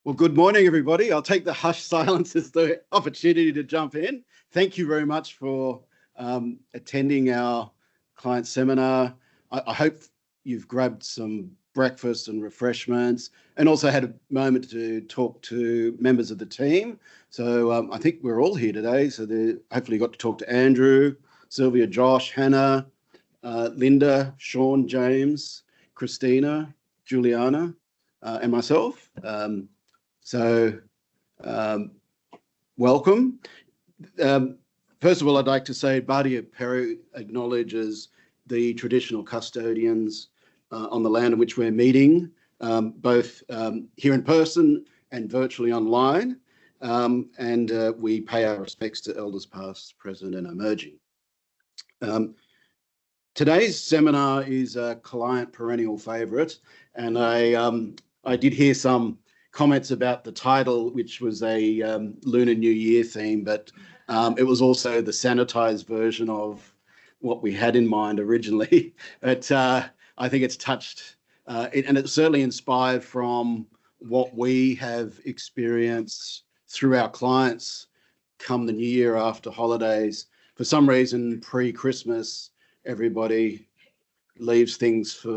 Well, good morning, everybody. I'll take the hushed silence as the opportunity to jump in. Thank you very much for attending our client seminar. I hope you've grabbed some breakfast and refreshments and also had a moment to talk to members of the team. So I think we're all here today. So hopefully you got to talk to Andrew, Sylvia, Josh, Hannah, Linda, Sean, James, Christina, Juliana, and myself. Welcome. First of all, I'd like to say Badia Peri acknowledges the traditional custodians on the land on which we're meeting, both here in person and virtually online. We pay our respects to elders past, present and emerging. Today's seminar is a client perennial favourite, and I did hear some comments about the title, which was a Lunar New Year theme, but it was also the sanitized version of what we had in mind originally. But I think it's touched, and it's certainly inspired from what we have experienced through our clients come the new year after holidays. For some reason, pre-Christmas, everybody leaves things for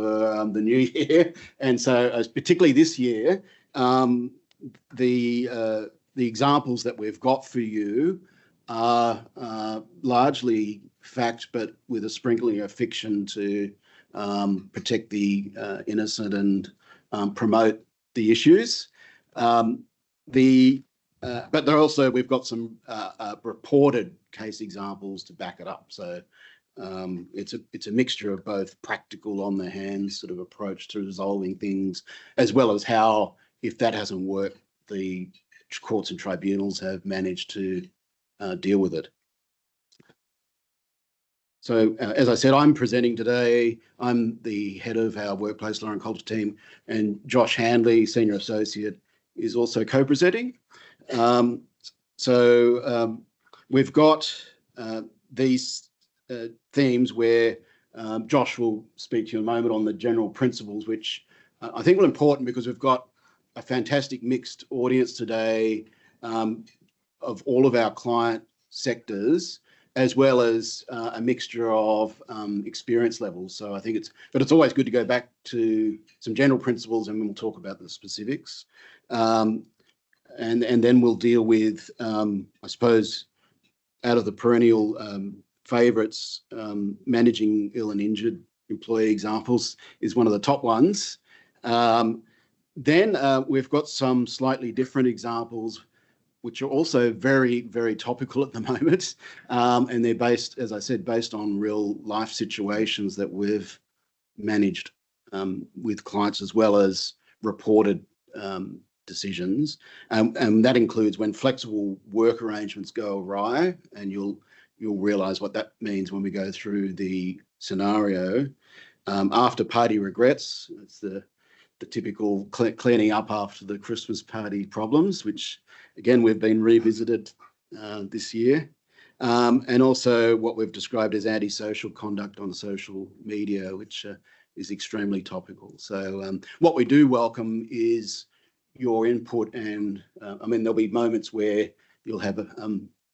the new year. And so particularly this year, the examples that we've got for you are largely fact, but with a sprinkling of fiction to protect the innocent and promote the issues. But we've got some reported case examples to back it up. So it's a mixture of both practical on the hands sort of approach to resolving things, as well as how, if that hasn't worked, the courts and tribunals have managed to deal with it. So as I said, I'm presenting today. I'm the head of our workplace law and culture team, and Josh Handley, senior associate, is also co-presenting. We've got these themes where Josh will speak to you in a moment on the general principles, which I think are important because we've got a fantastic mixed audience today of all of our client sectors, as well as a mixture of experience levels. So I think it's always good to go back to some general principles and we'll talk about the specifics. And then we'll deal with, I suppose, out of the perennial favourites, managing ill and injured employee examples is one of the top ones. Then we've got some slightly different examples, which are also very, very topical at the moment. And they're based, as I said, based on real life situations that we've managed with clients, as well as reported decisions. And that includes when flexible work arrangements go awry, and you'll realise what that means when we go through the scenario. After party regrets, it's the typical cleaning up after the Christmas party problems, which again we've been revisited this year, and also what we've described as antisocial conduct on social media, which is extremely topical. So what we do welcome is your input, and I mean there'll be moments where you'll have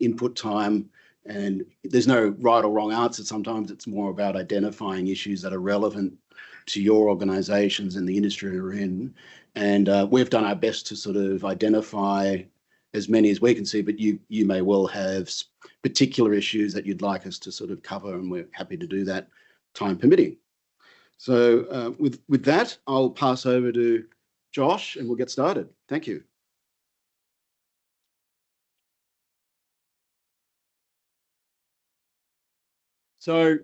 input time, and there's no right or wrong answer. Sometimes it's more about identifying issues that are relevant to your organisations and the industry you're in. And we've done our best to sort of identify as many as we can see, but you may well have particular issues that you'd like us to sort of cover, and we're happy to do that, time permitting. So with that, I'll pass over to Josh and we'll get started. Thank you. So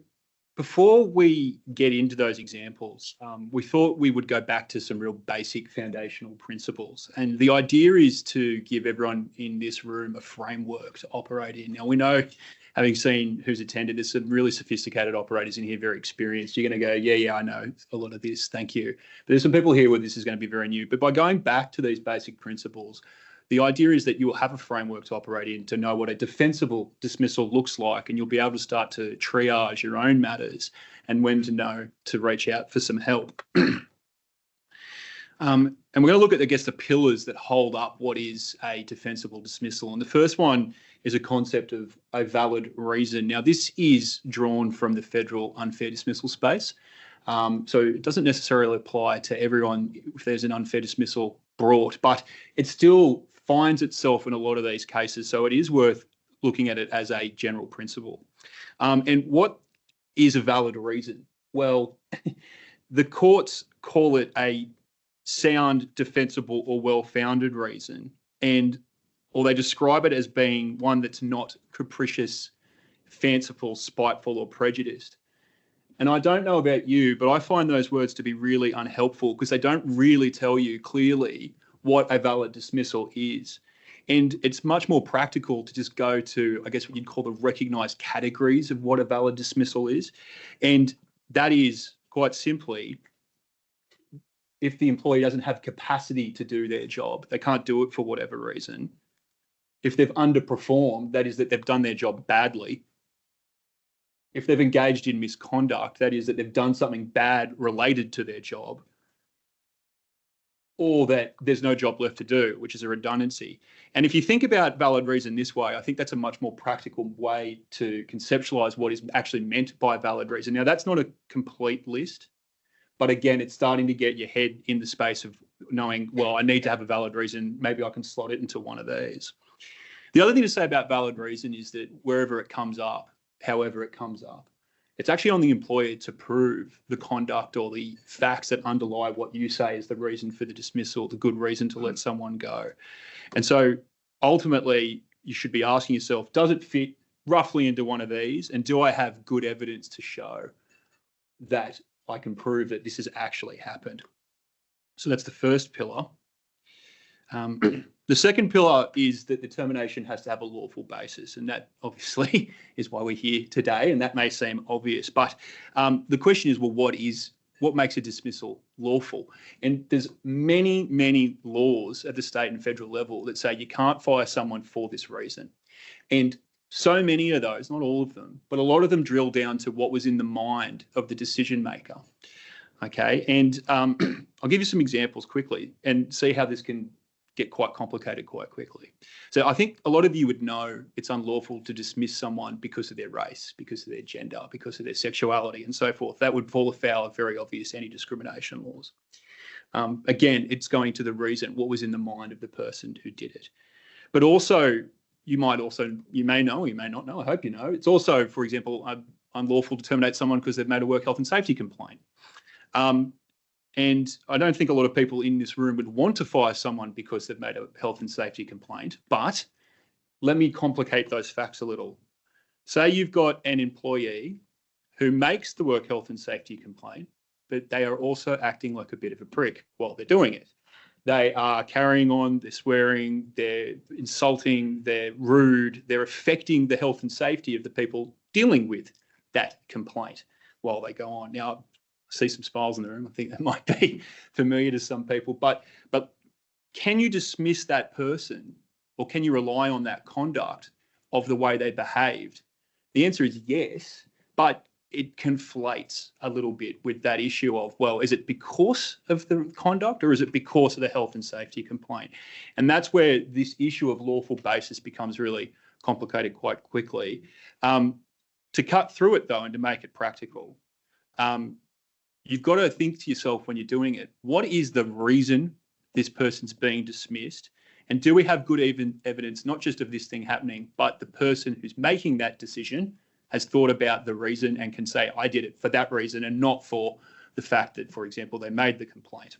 before we get into those examples, we thought we would go back to some real basic foundational principles. And the idea is to give everyone in this room a framework to operate in. Now, we know, having seen who's attended, there's some really sophisticated operators in here, very experienced. You're going to go, yeah, I know a lot of this, thank you. But there's some people here where this is going to be very new. But by going back to these basic principles, the idea is that you'll have a framework to operate in to know what a defensible dismissal looks like, and you'll be able to start to triage your own matters and when to know to reach out for some help. And we're going to look at, I guess, the pillars that hold up what is a defensible dismissal. And the first one is a concept of a valid reason. Now, this is drawn from the federal unfair dismissal space. So it doesn't necessarily apply to everyone if there's an unfair dismissal brought, but it still finds itself in a lot of these cases. So it is worth looking at it as a general principle. And what is a valid reason? Well, the courts call it a sound, defensible, or well-founded reason, or they describe it as being one that's not capricious, fanciful, spiteful, or prejudiced. And I don't know about you, but I find those words to be really unhelpful because they don't really tell you clearly what a valid dismissal is. And it's much more practical to just go to, I guess, what you'd call the recognised categories of what a valid dismissal is. And that is, quite simply, if the employee doesn't have capacity to do their job, they can't do it for whatever reason. If they've underperformed, that is that they've done their job badly. If they've engaged in misconduct, that is that they've done something bad related to their job, or that there's no job left to do, which is a redundancy. And if you think about valid reason this way, I think that's a much more practical way to conceptualize what is actually meant by valid reason. Now, that's not a complete list, but again, it's starting to get your head in the space of knowing, well, I need to have a valid reason. Maybe I can slot it into one of these. The other thing to say about valid reason is that wherever it comes up, however it comes up, it's actually on the employer to prove the conduct or the facts that underlie what you say is the reason for the dismissal, the good reason to let someone go. And so ultimately, you should be asking yourself, does it fit roughly into one of these? And do I have good evidence to show that I can prove that this has actually happened? So that's the first pillar. The second pillar is that the termination has to have a lawful basis, and that obviously is why we're here today, and that may seem obvious, but the question is, well, what makes a dismissal lawful? And there's many, many laws at the state and federal level that say you can't fire someone for this reason. And so many of those, not all of them, but a lot of them drill down to what was in the mind of the decision maker. Okay, and I'll give you some examples quickly and see how this can get quite complicated quite quickly. So I think a lot of you would know it's unlawful to dismiss someone because of their race, because of their gender, because of their sexuality and so forth. That would fall afoul of very obvious anti-discrimination laws. Again, it's going to the reason, what was in the mind of the person who did it. But also, you may know, you may not know, I hope you know, it's also, for example, unlawful to terminate someone because they've made a work health and safety complaint. And I don't think a lot of people in this room would want to fire someone because they've made a health and safety complaint, but let me complicate those facts a little. Say you've got an employee who makes the work health and safety complaint, but they are also acting like a bit of a prick while they're doing it. They are carrying on, they're swearing, they're insulting, they're rude, they're affecting the health and safety of the people dealing with that complaint while they go on. Now, see some smiles in the room. I think that might be familiar to some people, but can you dismiss that person, or can you rely on that conduct of the way they behaved? The answer is yes, but it conflates a little bit with that issue of, well, is it because of the conduct or is it because of the health and safety complaint? And that's where this issue of lawful basis becomes really complicated quite quickly. To cut through it, though, and to make it practical, you've got to think to yourself when you're doing it, what is the reason this person's being dismissed? And do we have good evidence, not just of this thing happening, but the person who's making that decision has thought about the reason and can say, I did it for that reason and not for the fact that, for example, they made the complaint.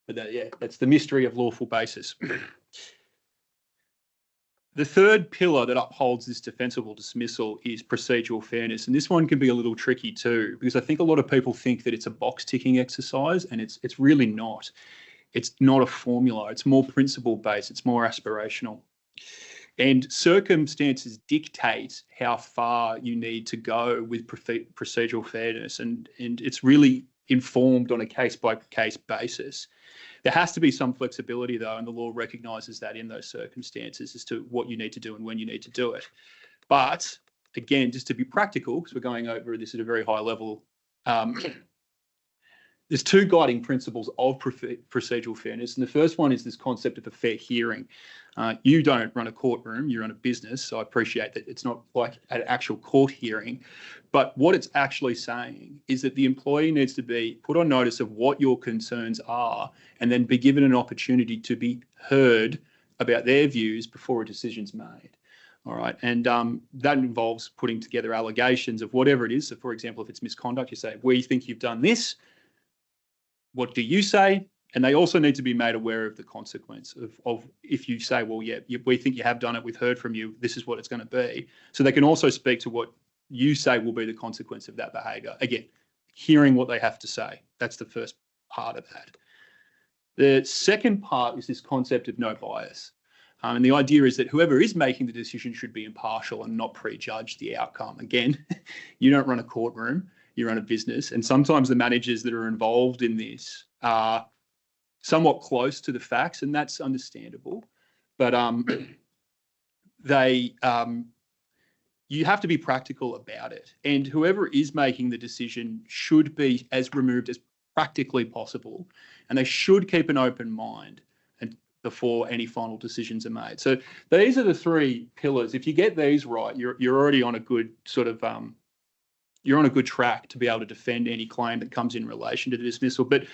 That's the mystery of lawful basis. The third pillar that upholds this defensible dismissal is procedural fairness. And this one can be a little tricky too, because I think a lot of people think that it's a box ticking exercise, and it's really not. It's not a formula. It's more principle based. It's more aspirational. And circumstances dictate how far you need to go with procedural fairness. And it's really informed on a case-by-case basis. There has to be some flexibility, though, and the law recognises that in those circumstances as to what you need to do and when you need to do it. But, again, just to be practical, because we're going over this at a very high level, there's two guiding principles of procedural fairness. And the first one is this concept of a fair hearing. You don't run a courtroom, you run a business. So I appreciate that it's not like an actual court hearing. But what it's actually saying is that the employee needs to be put on notice of what your concerns are and then be given an opportunity to be heard about their views before a decision's made. All right. And that involves putting together allegations of whatever it is. So, for example, if it's misconduct, you say, we think you've done this. What do you say? And they also need to be made aware of the consequence of if you say, well, yeah, we think you have done it. We've heard from you. This is what it's going to be. So they can also speak to what you say will be the consequence of that behaviour. Again, hearing what they have to say. That's the first part of that. The second part is this concept of no bias. And the idea is that whoever is making the decision should be impartial and not prejudge the outcome. Again, you don't run a courtroom, you run a business. And sometimes the managers that are involved in this are somewhat close to the facts, and that's understandable. But you have to be practical about it. And whoever is making the decision should be as removed as practically possible. And they should keep an open mind before any final decisions are made. So these are the three pillars. If you get these right, you're already on a good sort of you're on a good track to be able to defend any claim that comes in relation to the dismissal. But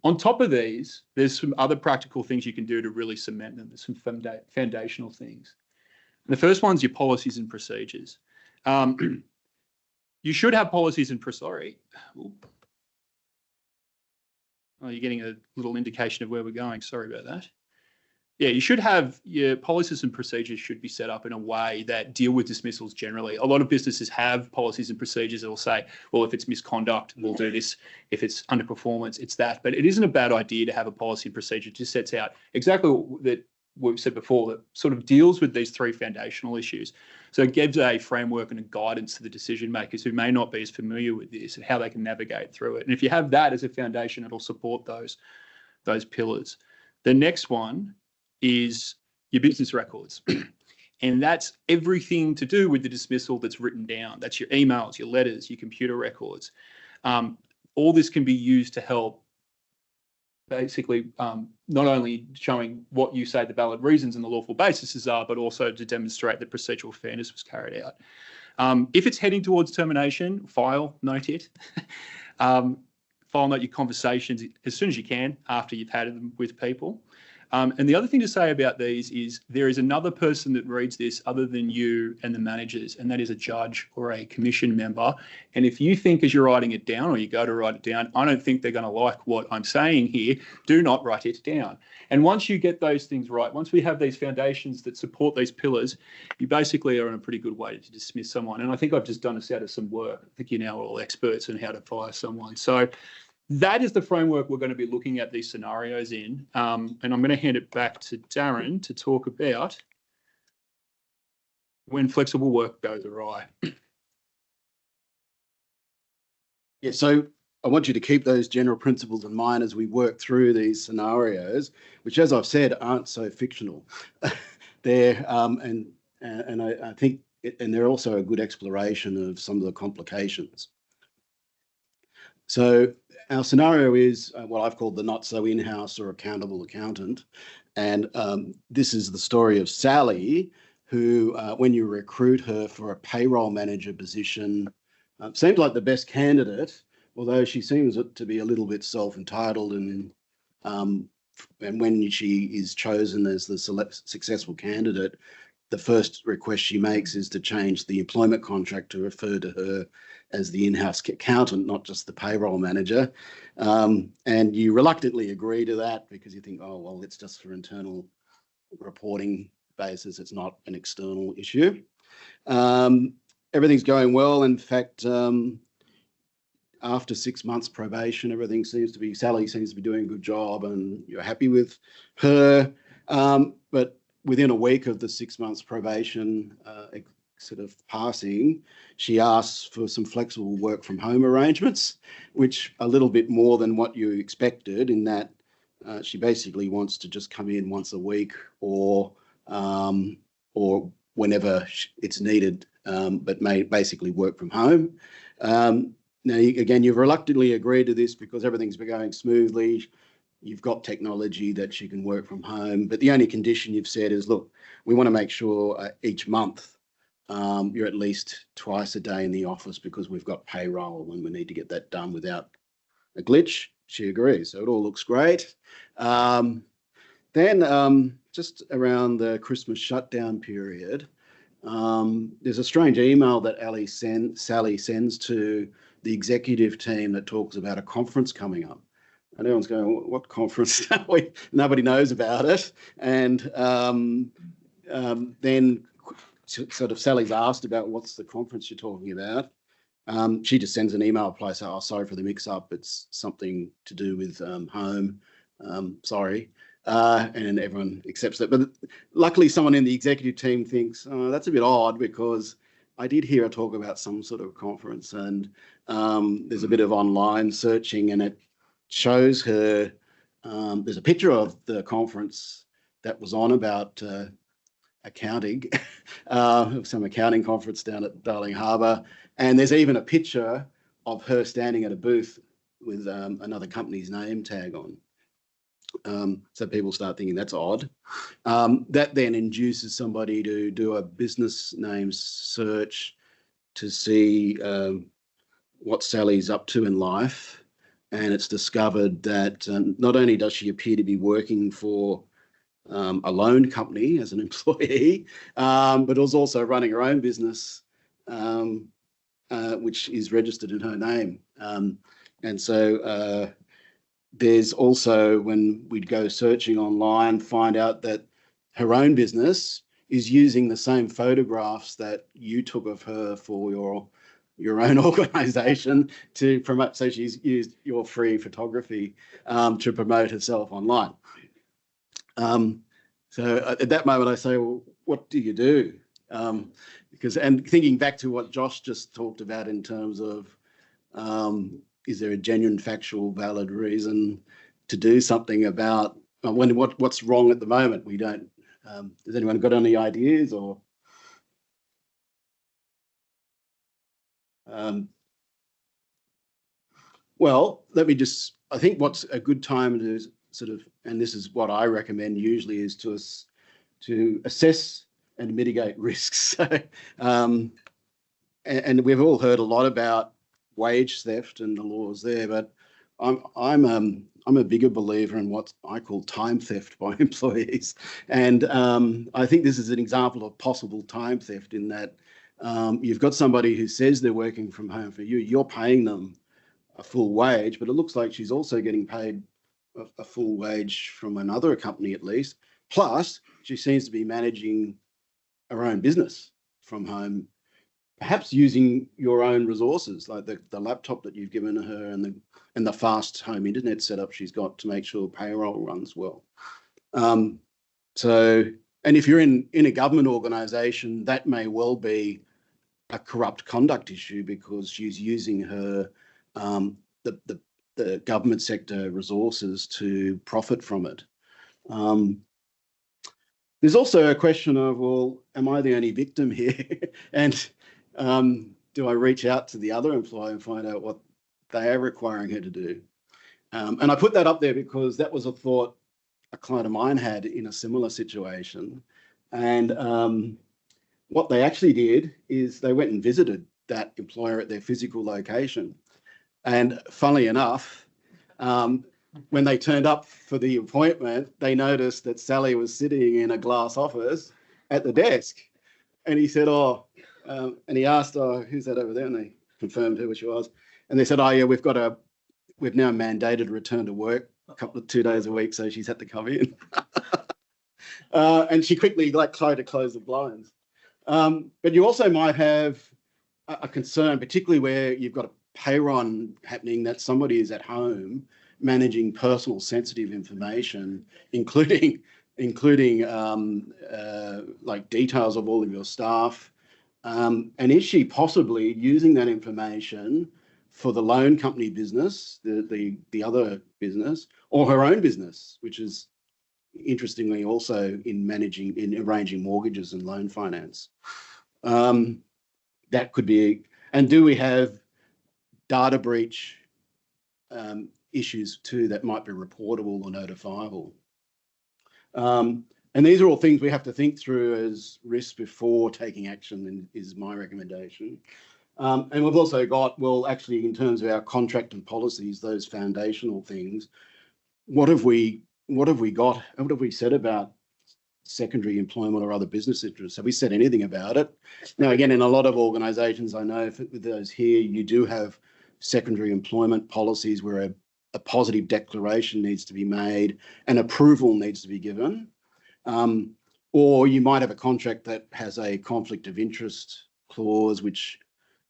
on top of these, there's some other practical things you can do to really cement them. There's some foundational things. And the first one's your policies and procedures. You should have policies and Oh, you're getting a little indication of where we're going. Sorry about that. Yeah, you should have your policies and procedures should be set up in a way that deal with dismissals generally. A lot of businesses have policies and procedures that will say, well, if it's misconduct, we'll do this. If it's underperformance, it's that. But it isn't a bad idea to have a policy and procedure that just sets out exactly what that we've said before, that sort of deals with these three foundational issues. So it gives a framework and a guidance to the decision makers who may not be as familiar with this and how they can navigate through it. And if you have that as a foundation, it'll support those pillars. The next one is your business records. And that's everything to do with the dismissal that's written down. That's your emails, your letters, your computer records. All this can be used to help basically not only showing what you say the valid reasons and the lawful bases are, but also to demonstrate that procedural fairness was carried out. If it's heading towards termination, file note it. File note your conversations as soon as you can after you've had them with people. And the other thing to say about these is there is another person that reads this other than you and the managers, and that is a judge or a commission member. And if you think as you're writing it down or you go to write it down, I don't think they're going to like what I'm saying here, do not write it down. And once you get those things right, once we have these foundations that support these pillars, you basically are in a pretty good way to dismiss someone. And I think I've just done this out of some work. I think you're now all experts in how to fire someone. So that is the framework we're going to be looking at these scenarios in. And I'm going to hand it back to Darren to talk about when flexible work goes awry. Yeah, so I want you to keep those general principles in mind as we work through these scenarios, which, as I've said, aren't so fictional. They're and I think, and they're also a good exploration of some of the complications. So our scenario is what I've called the not so in-house or accountable accountant. And this is the story of Sally, who, when you recruit her for a payroll manager position, seems like the best candidate, although she seems to be a little bit self-entitled. And when she is chosen as the successful candidate, the first request she makes is to change the employment contract to refer to her as the in-house accountant, not just the payroll manager. And you reluctantly agree to that because you think, oh, well, it's just for internal reporting basis. It's not an external issue. Everything's going well. In fact, after 6 months probation, Sally seems to be doing a good job and you're happy with her. But within a week of the 6 months probation sort of passing, she asks for some flexible work from home arrangements, which are a little bit more than what you expected in that she basically wants to just come in once a week or whenever it's needed, but may basically work from home. now, again, you've reluctantly agreed to this because everything's been going smoothly. You've got technology that she can work from home, but the only condition you've said is, look, we want to make sure each month you're at least twice a day in the office because we've got payroll and we need to get that done without a glitch. She agrees. So it all looks great. Then just around the Christmas shutdown period, there's a strange email that Sally sends to the executive team that talks about a conference coming up. And everyone's going, what conference? Nobody knows about it. And then sort of Sally's asked about what's the conference you're talking about. She just sends an email reply saying, oh, sorry for the mix-up. It's something to do with home. Sorry. And everyone accepts that. But luckily, someone in the executive team thinks, oh, that's a bit odd because I did hear her talk about some sort of conference, and there's a bit of online searching, and it shows her, there's a picture of the conference that was on about accounting, some accounting conference down at Darling Harbour. And there's even a picture of her standing at a booth with another company's name tag on. So people start thinking that's odd. That then induces somebody to do a business name search to see what Sally's up to in life. And it's discovered that not only does she appear to be working for a loan company as an employee, but was also running her own business, which is registered in her name. And so there's also, when we'd go searching online, find out that her own business is using the same photographs that you took of her for your own organisation to promote. So she's used your free photography to promote herself online. So at that moment I say, well, what do you do? Because, and thinking back to what Josh just talked about in terms of, is there a genuine, factual, valid reason to do something about what's wrong at the moment? We don't. Has anyone got any ideas or? Well, let me just. I think what's a good time to sort of, and this is what I recommend usually, is to assess and mitigate risks. And we've all heard a lot about wage theft and the laws there, but I'm a bigger believer in what I call time theft by employees. And I think this is an example of possible time theft in that you've got somebody who says they're working from home for you, you're paying them a full wage, but it looks like she's also getting paid a full wage from another company at least. Plus, she seems to be managing her own business from home, perhaps using your own resources, like the laptop that you've given her and the fast home internet setup she's got to make sure payroll runs well. So, and if you're in a government organisation, that may well be a corrupt conduct issue because she's using her the government sector resources to profit from it. There's also a question of, well, am I the only victim here? And do I reach out to the other employer and find out what they are requiring her to do? And I put that up there because that was a thought a client of mine had in a similar situation. And what they actually did is they went and visited that employer at their physical location. And funnily enough, when they turned up for the appointment, they noticed that Sally was sitting in a glass office at the desk. And he said, and he asked, who's that over there? And they confirmed who she was. And they said, oh yeah, we've now mandated return to work 2 days a week. So she's had to come in. And she quickly tried to close the blinds. But you also might have a concern, particularly where you've got a pay run happening, that somebody is at home managing personal sensitive information, including like details of all of your staff. And is she possibly using that information for the loan company business, the other business, or her own business, which is interestingly also in arranging mortgages and loan finance? That could be. And do we have data breach issues too that might be reportable or notifiable. And these are all things we have to think through as risks before taking action, is my recommendation. And we've also got, well, actually, in terms of our contract and policies, those foundational things, what have we got? What have we said about secondary employment or other business interests? Have we said anything about it? Now, again, in a lot of organisations, I know with those here, you do have secondary employment policies where a positive declaration needs to be made and approval needs to be given. Or you might have a contract that has a conflict of interest clause, which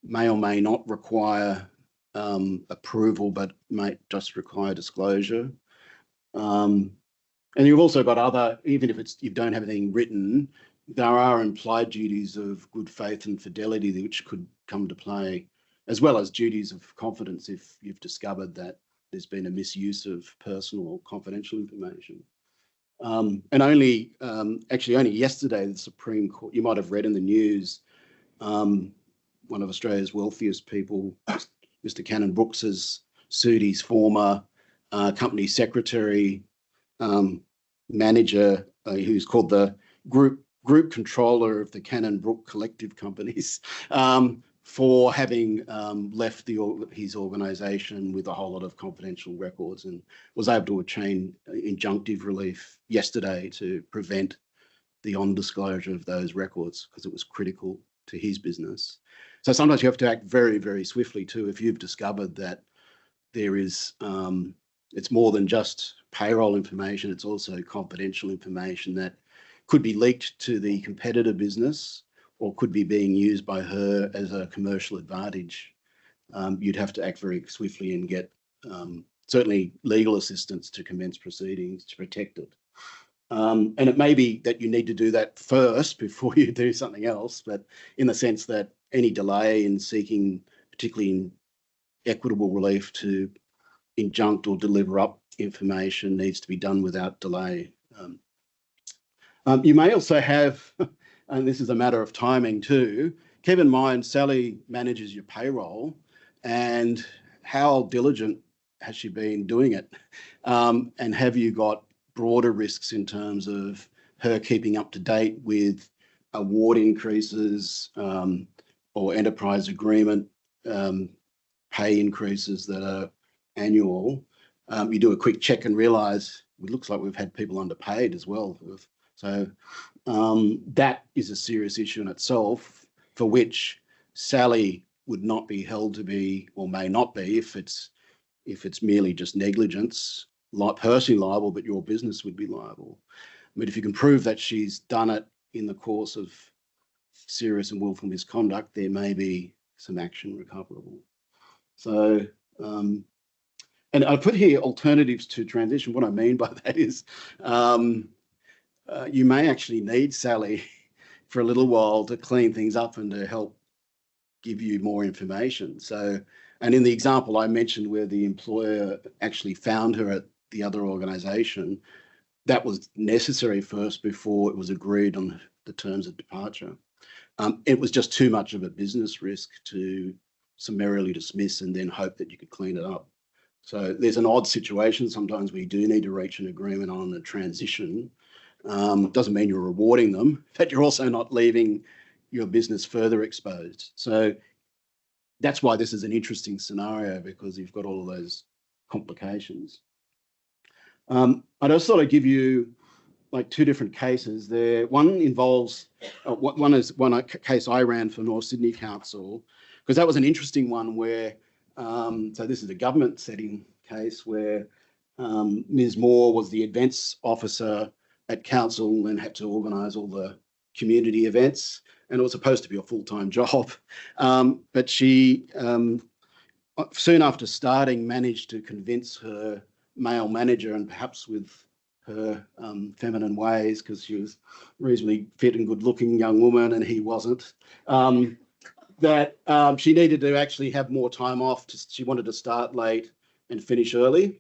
may or may not require approval, but may just require disclosure. And you've also got other, even if you don't have anything written, there are implied duties of good faith and fidelity which could come to play, as well as duties of confidence if you've discovered that there's been a misuse of personal or confidential information. And actually only yesterday, the Supreme Court, you might have read in the news, one of Australia's wealthiest people, Mr. Cannon Brooks, has sued his former company secretary, manager, who's called the group controller of the Cannon Brook collective companies, for having left his organisation with a whole lot of confidential records, and was able to obtain injunctive relief yesterday to prevent the on-disclosure of those records because it was critical to his business. So sometimes you have to act very, very swiftly too if you've discovered that there is, it's more than just payroll information, it's also confidential information that could be leaked to the competitor business or could be being used by her as a commercial advantage. You'd have to act very swiftly and get certainly legal assistance to commence proceedings to protect it. And it may be that you need to do that first before you do something else, but in the sense that any delay in seeking, particularly in equitable relief to injunct or deliver up information, needs to be done without delay. You may also have, and this is a matter of timing too, keep in mind Sally manages your payroll, and how diligent has she been doing it? And have you got broader risks in terms of her keeping up to date with award increases or enterprise agreement pay increases that are annual? You do a quick check and realise it looks like we've had people underpaid as well. So that is a serious issue in itself, for which Sally would not be held to be, or may not be, if it's merely just negligence, like personally liable, but your business would be liable. But if you can prove that she's done it in the course of serious and willful misconduct, there may be some action recoverable. So, and I put here alternatives to transition. What I mean by that is you may actually need Sally for a little while to clean things up and to help give you more information. So, and in the example I mentioned where the employer actually found her at the other organisation, that was necessary first before it was agreed on the terms of departure. It was just too much of a business risk to summarily dismiss and then hope that you could clean it up. So there's an odd situation. Sometimes we do need to reach an agreement on a transition. Doesn't mean you're rewarding them, but you're also not leaving your business further exposed. So that's why this is an interesting scenario, because you've got all of those complications. I'd also thought I'd give you like two different cases there. One involves, one is a case I ran for North Sydney Council, because that was an interesting one where, so this is a government setting case where Ms. Moore was the events officer at council and had to organise all the community events, and it was supposed to be a full-time job. But she, soon after starting, managed to convince her male manager, and perhaps with her feminine ways, because she was a reasonably fit and good-looking young woman and he wasn't, that she needed to actually have more time off. She wanted to start late and finish early.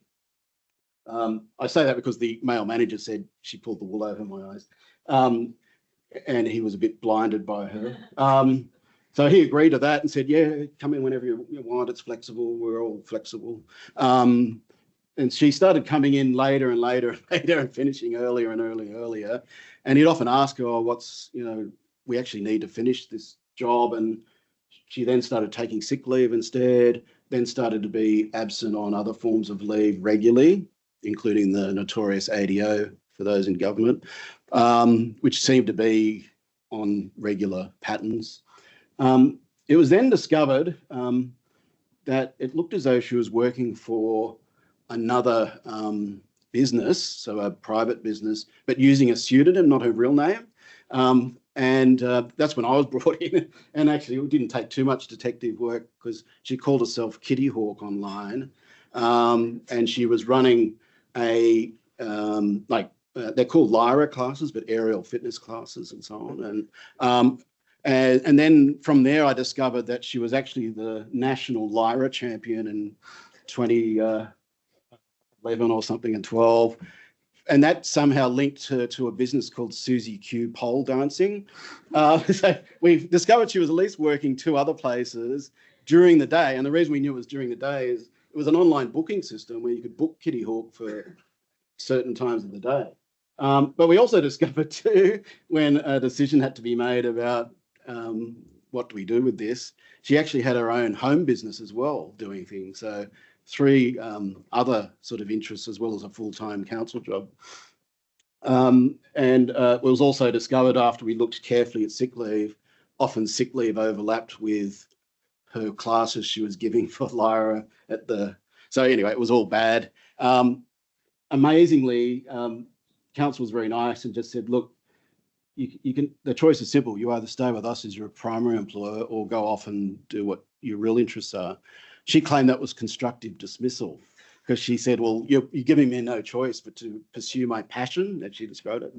I say that because the male manager said she pulled the wool over my eyes, and he was a bit blinded by her. So he agreed to that and said, yeah, come in whenever you want. It's flexible. We're all flexible. And she started coming in later and later and later and finishing earlier and earlier. And he'd often ask her, oh, we actually need to finish this job. And she then started taking sick leave instead, then started to be absent on other forms of leave regularly, including the notorious ADO for those in government, which seemed to be on regular patterns. It was then discovered that it looked as though she was working for another business, so a private business, but using a pseudonym, not her real name. And that's when I was brought in. And actually, it didn't take too much detective work because she called herself Kitty Hawk online. And she was running they're called Lyra classes, but aerial fitness classes and so on. And then from there, I discovered that she was actually the national Lyra champion in 2011 or something and 12. And that somehow linked her to a business called Susie Q Pole Dancing. So we've discovered she was at least working 2 other places during the day. And the reason we knew it was during the day is it was an online booking system where you could book Kitty Hawk for certain times of the day. But we also discovered too, when a decision had to be made about what do we do with this, she actually had her own home business as well doing things. So 3 other sort of interests as well as a full-time council job. And it was also discovered after we looked carefully at sick leave, often sick leave overlapped with her classes she was giving for Lyra so anyway, it was all bad. Amazingly, council was very nice and just said, look, you can, the choice is simple. You either stay with us as your primary employer or go off and do what your real interests are. She claimed that was constructive dismissal because she said, well, you're giving me no choice but to pursue my passion, that she described it.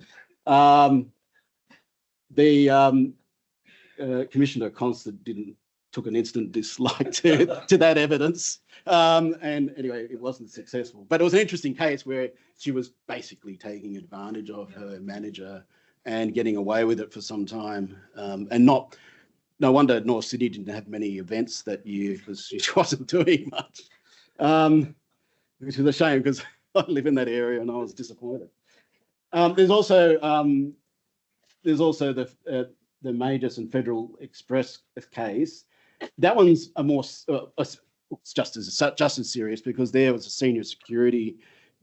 Commissioner Constant took an instant dislike to that evidence. And anyway, it wasn't successful. But it was an interesting case where she was basically taking advantage of her manager and getting away with it for some time. And no wonder North Sydney didn't have many events that year because she wasn't doing much, which is a shame because I live in that area and I was disappointed. There's also the Majors and Federal Express case. That one's just as serious because there was a senior security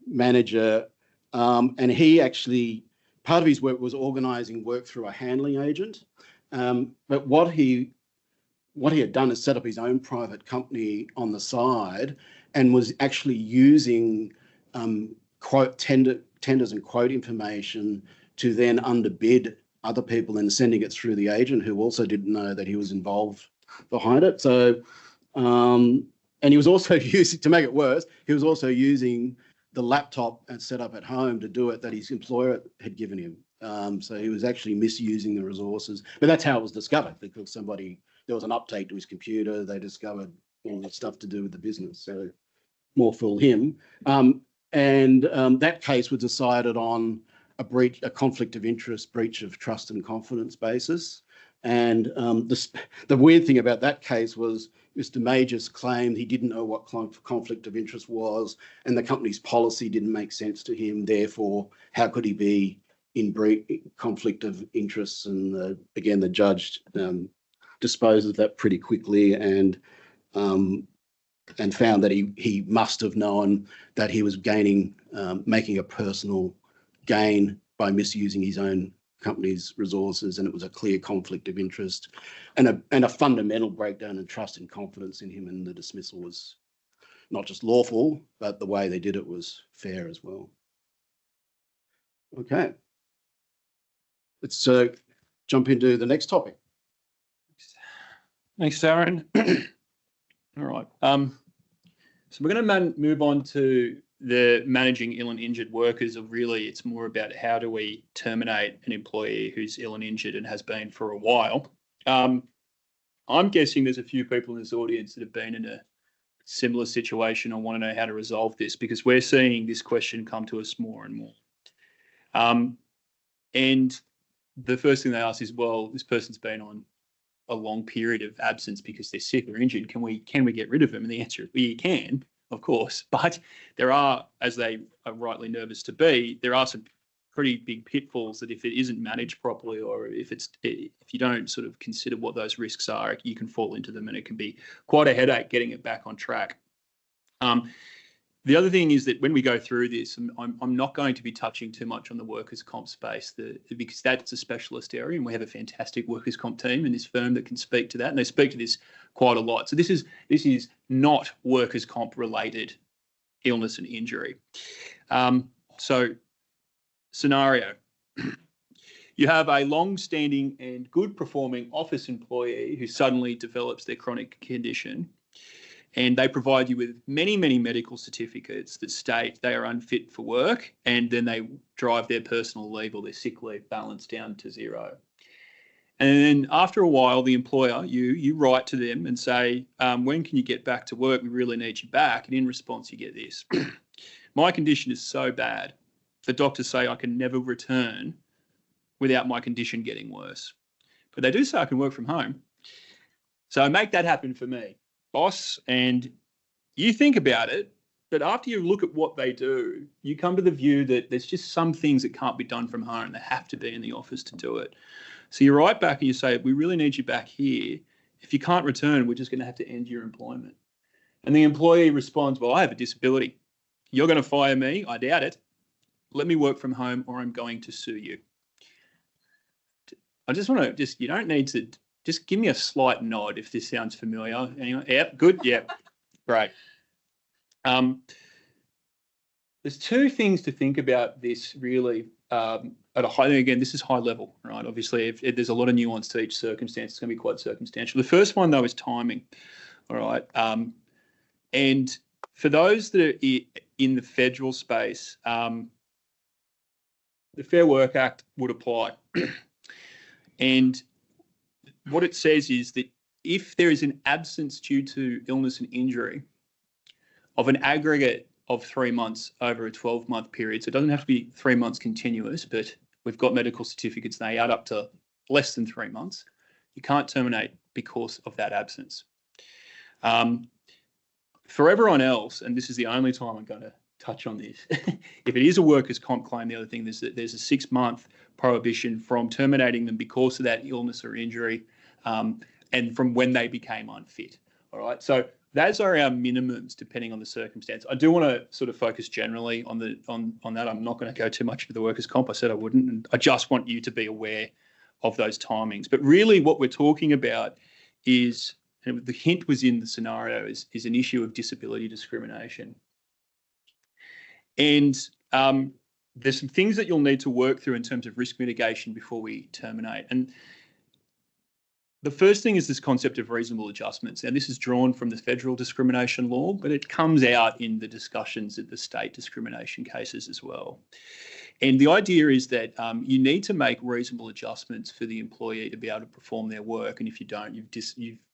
manager, and he actually, part of his work was organising work through a handling agent. But what he had done is set up his own private company on the side and was actually using tenders and quote information to then underbid other people and sending it through the agent who also didn't know that he was involved behind it. So, and he was also using, to make it worse, he was also using the laptop and set up at home to do it that his employer had given him. So he was actually misusing the resources. But that's how it was discovered, because there was an update to his computer. They discovered all the stuff to do with the business. So more fool him. That case was decided on a conflict of interest, breach of trust and confidence basis. And the weird thing about that case was Mr. Majors claimed he didn't know what conflict of interest was, and the company's policy didn't make sense to him. Therefore, how could he be in conflict of interests? And again, the judge disposed of that pretty quickly and found that he must have known that he was making a personal gain by misusing his own company's resources, and it was a clear conflict of interest and a fundamental breakdown in trust and confidence in him, and the dismissal was not just lawful, but the way they did it was fair as well. Okay, let's jump into the next topic. Thanks, Darren. All right. So we're going to move on to the managing ill and injured workers. It's more about how do we terminate an employee who's ill and injured and has been for a while. I'm guessing there's a few people in this audience that have been in a similar situation and want to know how to resolve this, because we're seeing this question come to us more and more. And the first thing they ask is, well, this person's been on a long period of absence because they're sick or injured, can we get rid of them? And the answer is, well, you can, of course, but there are, as they are rightly nervous to be, there are some pretty big pitfalls that if it isn't managed properly, or if you don't sort of consider what those risks are, you can fall into them, and it can be quite a headache getting it back on track. The other thing is that when we go through this, I'm not going to be touching too much on the workers' comp space because that's a specialist area, and we have a fantastic workers' comp team in this firm that can speak to that, and they speak to this quite a lot. So this is not workers' comp related illness and injury. So scenario. You have a long-standing and good-performing office employee who suddenly develops their chronic condition, and they provide you with many, many medical certificates that state they are unfit for work, and then they drive their personal leave or their sick leave balance down to zero. And then after a while, the employer, you write to them and say, when can you get back to work? We really need you back. And in response, you get this. My condition is so bad, the doctors say I can never return without my condition getting worse. But they do say I can work from home. So make that happen for me, boss. And you think about it, but after you look at what they do, you come to the view that there's just some things that can't be done from home. They have to be in the office to do it. So you write back and you say, we really need you back here. If you can't return, we're just going to have to end your employment. And the employee responds, well, I have a disability. You're going to fire me? I doubt it. Let me work from home or I'm going to sue you. I just want to you don't need to, just give me a slight nod if this sounds familiar. Anyway, yep, good, yep, great. There's two things to think about this really at a high, again, this is high level, right? Obviously, if there's a lot of nuance to each circumstance, it's going to be quite circumstantial. The first one, though, is timing, all right? And for those that are in the federal space, the Fair Work Act would apply. And what it says is that if there is an absence due to illness and injury of an aggregate of 3 months over a 12-month period, so it doesn't have to be 3 months continuous, but we've got medical certificates and they add up to less than 3 months, you can't terminate because of that absence. For everyone else, and this is the only time I'm going to touch on this, if it is a workers' comp claim, the other thing is that there's a 6-month prohibition from terminating them because of that illness or injury, and from when they became unfit. All right, so those are our minimums depending on the circumstance. I do want to sort of focus generally on that. I'm not going to go too much into the workers' comp. I said I wouldn't, and I just want you to be aware of those timings. But really, what we're talking about is, and the hint was in the scenario, is an issue of disability discrimination. And there's some things that you'll need to work through in terms of risk mitigation before we terminate. And the first thing is this concept of reasonable adjustments. And this is drawn from the federal discrimination law, but it comes out in the discussions at the state discrimination cases as well. And the idea is that you need to make reasonable adjustments for the employee to be able to perform their work. And if you don't, you've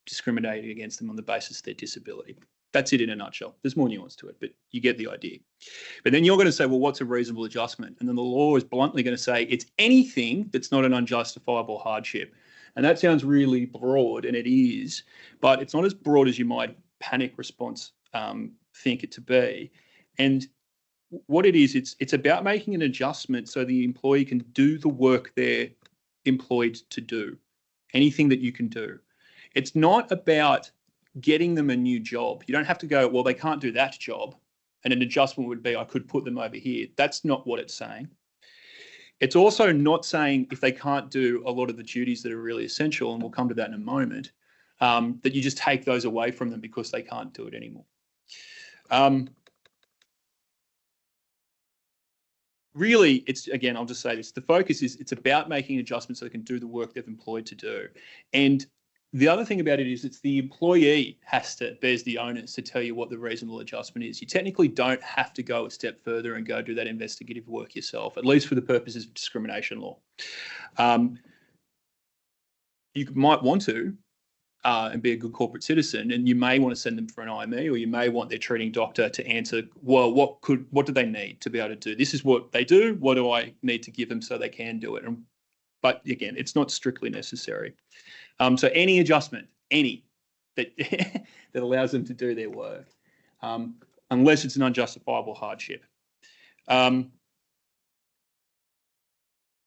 discriminated against them on the basis of their disability. That's it in a nutshell. There's more nuance to it, but you get the idea. But then you're going to say, well, what's a reasonable adjustment? And then the law is bluntly going to say it's anything that's not an unjustifiable hardship. And that sounds really broad, and it is, but it's not as broad as you might panic response think it to be. And what it is, it's about making an adjustment so the employee can do the work they're employed to do, anything that you can do. It's not about getting them a new job. You don't have to go, well, they can't do that job, and an adjustment would be I could put them over here. That's not what it's saying. It's also not saying if they can't do a lot of the duties that are really essential, and we'll come to that in a moment, that you just take those away from them because they can't do it anymore. Really, it's, again, I'll just say this, the focus is it's about making adjustments so they can do the work they've employed to do. And the other thing about it is it's the employee bears the onus to tell you what the reasonable adjustment is. You technically don't have to go a step further and go do that investigative work yourself, at least for the purposes of discrimination law. You might want to and be a good corporate citizen, and you may want to send them for an IME, or you may want their treating doctor to answer, well, what do they need to be able to do? This is what they do. What do I need to give them so they can do it? And but again, it's not strictly necessary. So any adjustment, that that allows them to do their work, unless it's an unjustifiable hardship.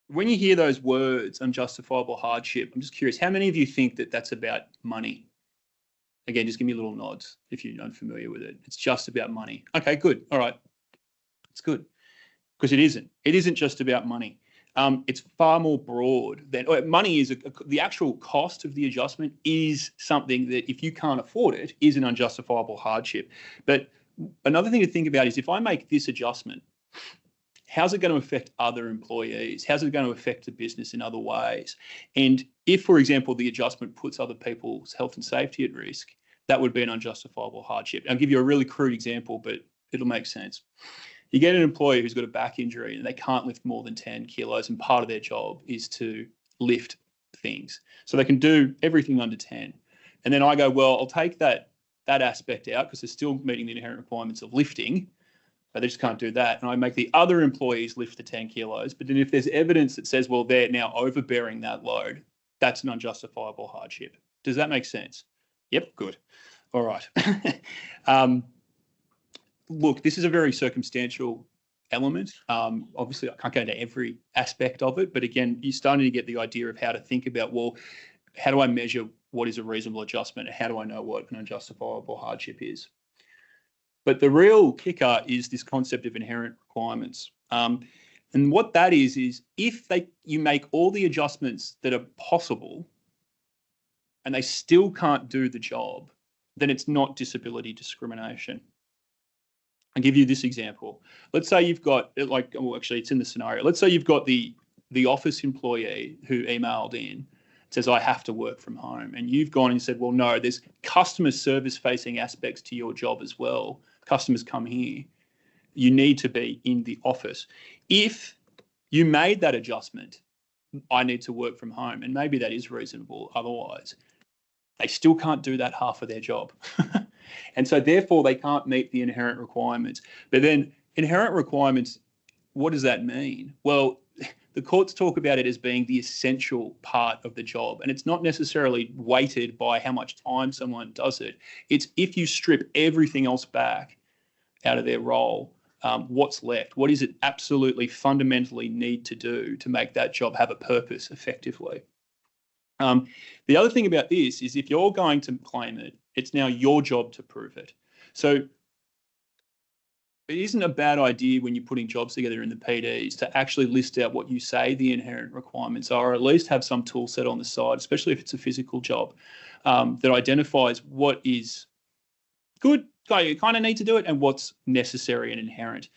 When you hear those words, unjustifiable hardship, I'm just curious, how many of you think that that's about money? Again, just give me little nods if you're unfamiliar with it. It's just about money. Okay, good. All right. It's good. Because it isn't. It isn't just about money. It's far more broad than money is. The actual cost of the adjustment is something that, if you can't afford it, is an unjustifiable hardship. But another thing to think about is, if I make this adjustment, how's it going to affect other employees? How's it going to affect the business in other ways? And if, for example, the adjustment puts other people's health and safety at risk, that would be an unjustifiable hardship. I'll give you a really crude example, but it'll make sense. You get an employee who's got a back injury and they can't lift more than 10 kilos, and part of their job is to lift things. So they can do everything under 10. And then I go, well, I'll take that aspect out because they're still meeting the inherent requirements of lifting, but they just can't do that. And I make the other employees lift the 10 kilos. But then if there's evidence that says, well, they're now overbearing that load, that's an unjustifiable hardship. Does that make sense? Yep, good. All right. Look, this is a very circumstantial element. Obviously, I can't go into every aspect of it, but again, you're starting to get the idea of how to think about, well, how do I measure what is a reasonable adjustment, and how do I know what an unjustifiable hardship is? But the real kicker is this concept of inherent requirements. And what that is if you make all the adjustments that are possible and they still can't do the job, then it's not disability discrimination. I'll give you this example. Let's say you've got, actually it's in the scenario. Let's say you've got the office employee who emailed in, says, I have to work from home. And you've gone and said, well, no, there's customer service facing aspects to your job as well. Customers come here. You need to be in the office. If you made that adjustment, I need to work from home, and maybe that is reasonable otherwise, they still can't do that half of their job. And so therefore they can't meet the inherent requirements. But then inherent requirements, what does that mean? Well, the courts talk about it as being the essential part of the job. And it's not necessarily weighted by how much time someone does it. It's if you strip everything else back out of their role, what's left? What is it absolutely fundamentally need to do to make that job have a purpose effectively? The other thing about this is, if you're going to claim it, it's now your job to prove it. So it isn't a bad idea when you're putting jobs together in the PDs to actually list out what you say the inherent requirements are, or at least have some tool set on the side, especially if it's a physical job, that identifies what is good, you kind of need to do it, and what's necessary and inherent.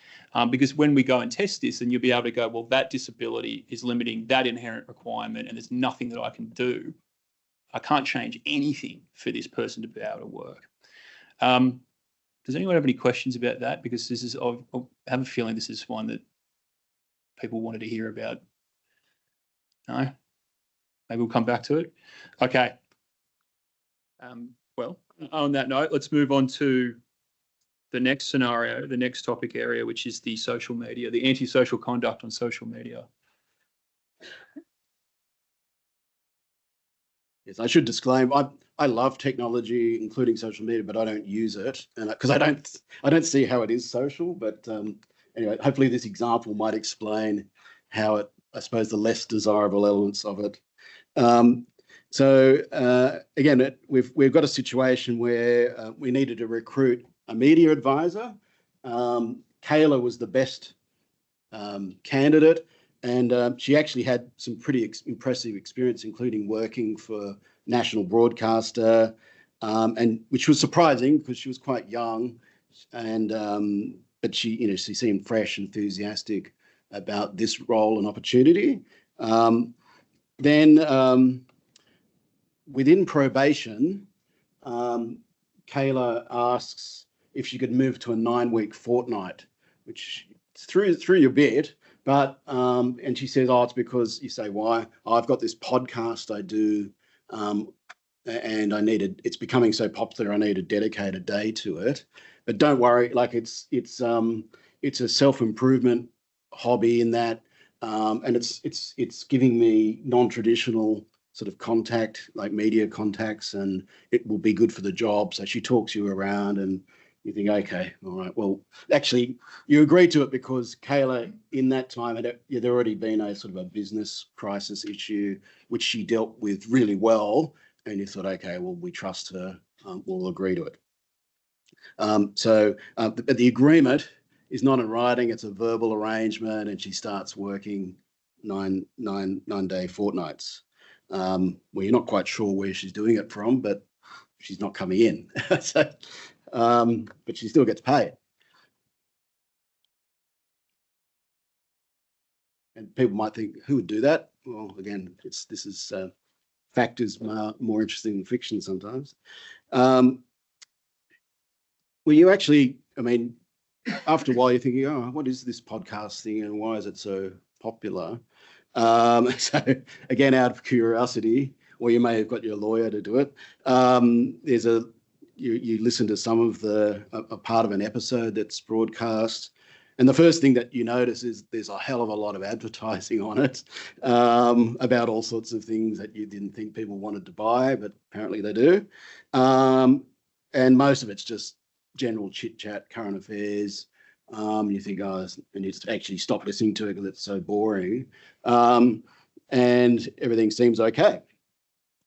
Because when we go and test this, then you'll be able to go, well, that disability is limiting that inherent requirement, and there's nothing that I can do. I can't change anything for this person to be able to work. Does anyone have any questions about that? Because this is, I have a feeling this is one that people wanted to hear about. No? Maybe we'll come back to it. Okay. Well, on that note, let's move on to the next scenario, the next topic area, which is the social media, the antisocial conduct on social media. Yes, I should disclaim, I love technology, including social media, but I don't use it, and because I don't see how it is social. But anyway, hopefully this example might explain how it, I suppose, the less desirable elements of it. So again, we've got a situation where we needed to recruit a media advisor. Kayla was the best candidate, and she actually had some pretty impressive experience, including working for national broadcaster, and which was surprising because she was quite young, and but she seemed fresh, enthusiastic about this role and opportunity. Then within probation, Kayla asks if she could move to a 9-week fortnight, which threw you a bit. But and she says, oh, it's because, you say, why? Oh, I've got this podcast I do, and it's becoming so popular, I need to dedicate a day to it. But don't worry, like it's a self-improvement hobby in that and it's giving me non-traditional sort of contact, like media contacts, and it will be good for the job. So she talks you around, and you think, okay, all right. Well, actually, you agreed to it because Kayla, in that time, there'd already been a sort of a business crisis issue, which she dealt with really well, and you thought, okay, well, we trust her. We'll agree to it. But the agreement is not in writing; it's a verbal arrangement, and she starts working 9-day fortnights. Well, you're not quite sure where she's doing it from, but she's not coming in. So, but she still gets paid. And people might think, who would do that? Well, again, this is fact is more interesting than fiction sometimes. Well, you actually, I mean, after a while, you're thinking, oh, what is this podcast thing and why is it so popular? So again, out of curiosity, or you may have got your lawyer to do it. You listen to some of a part of an episode that's broadcast, and the first thing that you notice is there's a hell of a lot of advertising on it about all sorts of things that you didn't think people wanted to buy, but apparently they do. And most of it's just general chit chat, current affairs. You think, oh, I need to actually stop listening to it because it's so boring. And everything seems okay,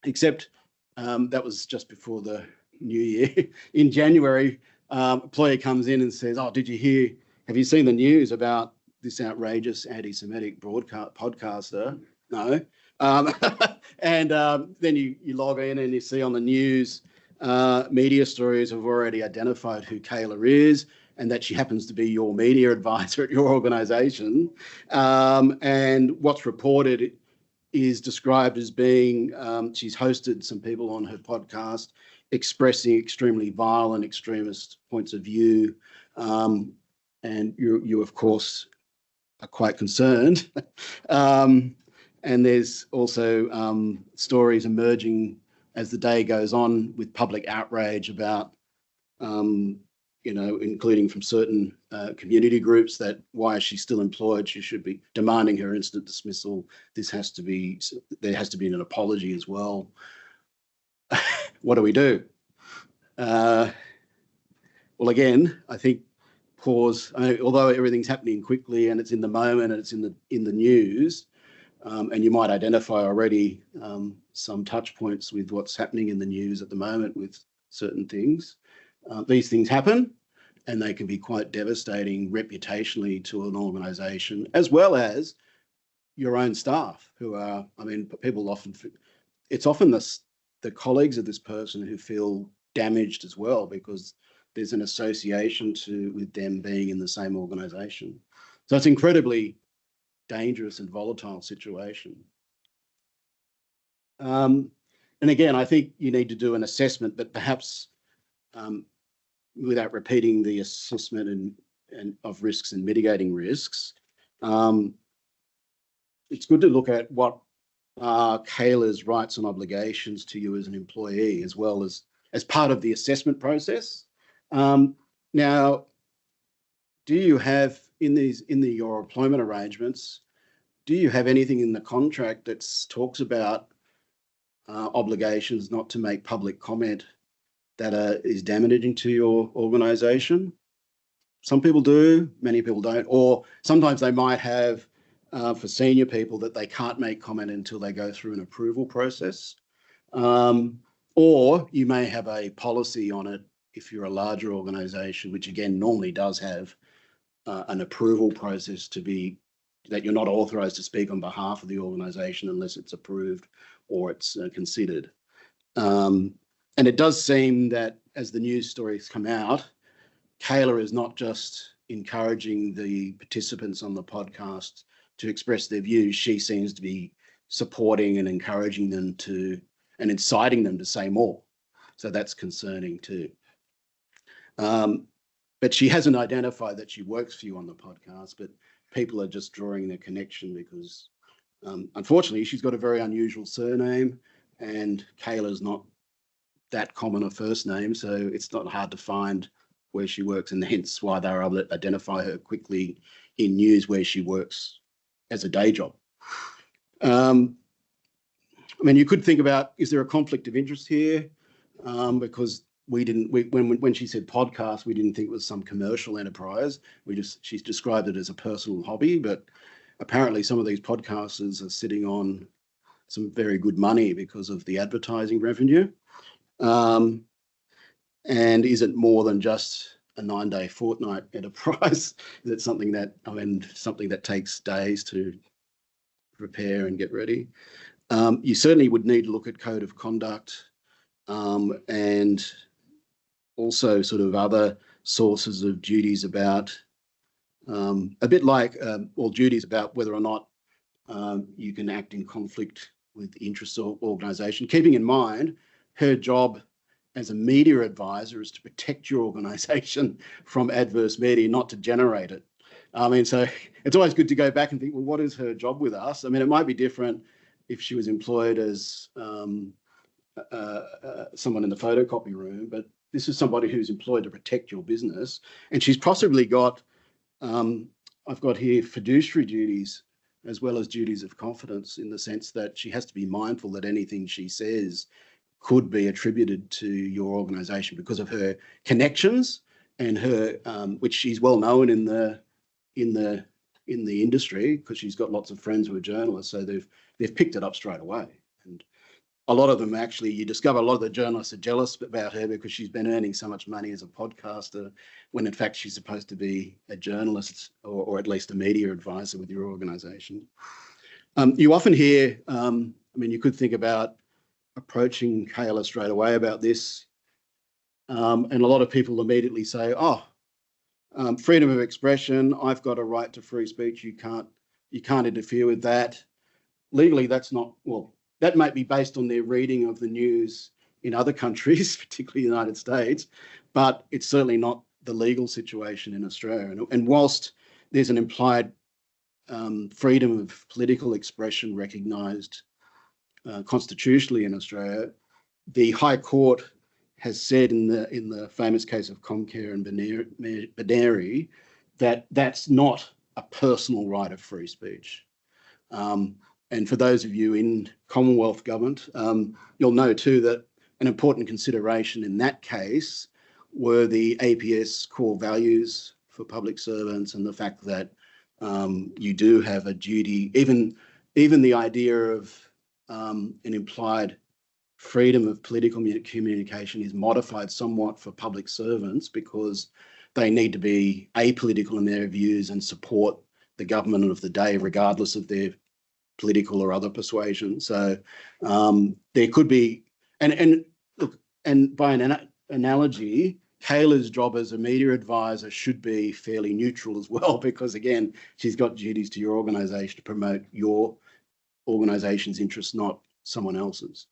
except that was just before the new year. In January, employee comes in and says, oh, have you seen the news about this outrageous anti-Semitic podcaster? No. And then you log in and you see on the news, media stories have already identified who Kayla is, and that she happens to be your media advisor at your organisation. And what's reported is described as being, she's hosted some people on her podcast expressing extremely violent extremist points of view. And you of course, are quite concerned. And there's also stories emerging as the day goes on with public outrage about including from certain community groups, that why is she still employed? She should be demanding her instant dismissal. There has to be an apology as well. What do we do? Well, again, I think pause. Although everything's happening quickly and it's in the moment and it's in the news, and you might identify already some touch points with what's happening in the news at the moment with certain things. These things happen, and they can be quite devastating reputationally to an organisation, as well as your own staff who are, people often, it's often the colleagues of this person who feel damaged as well, because there's an association with them being in the same organisation. So it's incredibly dangerous and volatile situation. And again, I think you need to do an assessment, but perhaps without repeating the assessment and of risks and mitigating risks, it's good to look at what are Kayla's rights and obligations to you as an employee, as well as part of the assessment process. Now, do you have your employment arrangements, do you have anything in the contract that talks about obligations not to make public comment that is damaging to your organisation? Some people do, many people don't, or sometimes they might have for senior people that they can't make comment until they go through an approval process. Or you may have a policy on it if you're a larger organisation, which again normally does have an approval process that you're not authorised to speak on behalf of the organisation unless it's approved or it's considered. And it does seem that as the news stories come out, Kayla is not just encouraging the participants on the podcast to express their views. She seems to be supporting and encouraging them and inciting them to say more. So that's concerning too. But she hasn't identified that she works for you on the podcast, but people are just drawing their connection because unfortunately she's got a very unusual surname and Kayla's not that common a first name, so it's not hard to find where she works, and hence why they're able to identify her quickly in news where she works as a day job. I mean, you could think about, is there a conflict of interest here? Because when she said podcast, we didn't think it was some commercial enterprise. She's described it as a personal hobby, but apparently some of these podcasters are sitting on some very good money because of the advertising revenue. And is it more than just a 9-day fortnight enterprise? Is it something that takes days to prepare and get ready? You certainly would need to look at code of conduct and also sort of other sources of duties about, a bit like all duties about whether or not you can act in conflict with the interests of organisation, keeping in mind her job as a media advisor is to protect your organisation from adverse media, not to generate it. I mean, so it's always good to go back and think, well, what is her job with us? I mean, it might be different if she was employed as someone in the photocopy room, but this is somebody who's employed to protect your business. And she's possibly got, I've got here fiduciary duties as well as duties of confidence, in the sense that she has to be mindful that anything she says could be attributed to your organisation because of her connections and her, which she's well known in the industry, because she's got lots of friends who are journalists, so they've picked it up straight away. And a lot of them, actually, you discover a lot of the journalists are jealous about her because she's been earning so much money as a podcaster, when in fact she's supposed to be a journalist or at least a media advisor with your organisation. You often hear, I mean, you could think about approaching Kayla straight away about this, and a lot of people immediately say, oh, freedom of expression, I've got a right to free speech, you can't interfere with that. Legally, that's not, well, that might be based on their reading of the news in other countries, particularly the United States, but it's certainly not the legal situation in Australia. And whilst there's an implied freedom of political expression recognised constitutionally in Australia, the High Court has said in the famous case of Comcare and Benary that that's not a personal right of free speech. And for those of you in Commonwealth government, you'll know too that an important consideration in that case were the APS core values for public servants, and the fact that you do have a duty, even the idea of an implied freedom of political communication is modified somewhat for public servants, because they need to be apolitical in their views and support the government of the day regardless of their political or other persuasion. So there could be, and look, and by an analogy, Kayla's job as a media advisor should be fairly neutral as well, because again, she's got duties to your organisation to promote your organisation's interests, not someone else's.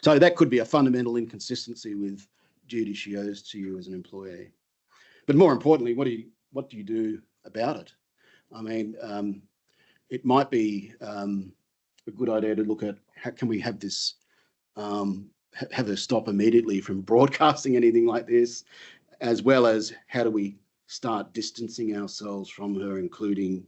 So that could be a fundamental inconsistency with duties she owes to you as an employee. But more importantly, what do you do about it? I mean, it might be a good idea to look at how can we have this, have her stop immediately from broadcasting anything like this, as well as how do we start distancing ourselves from her, including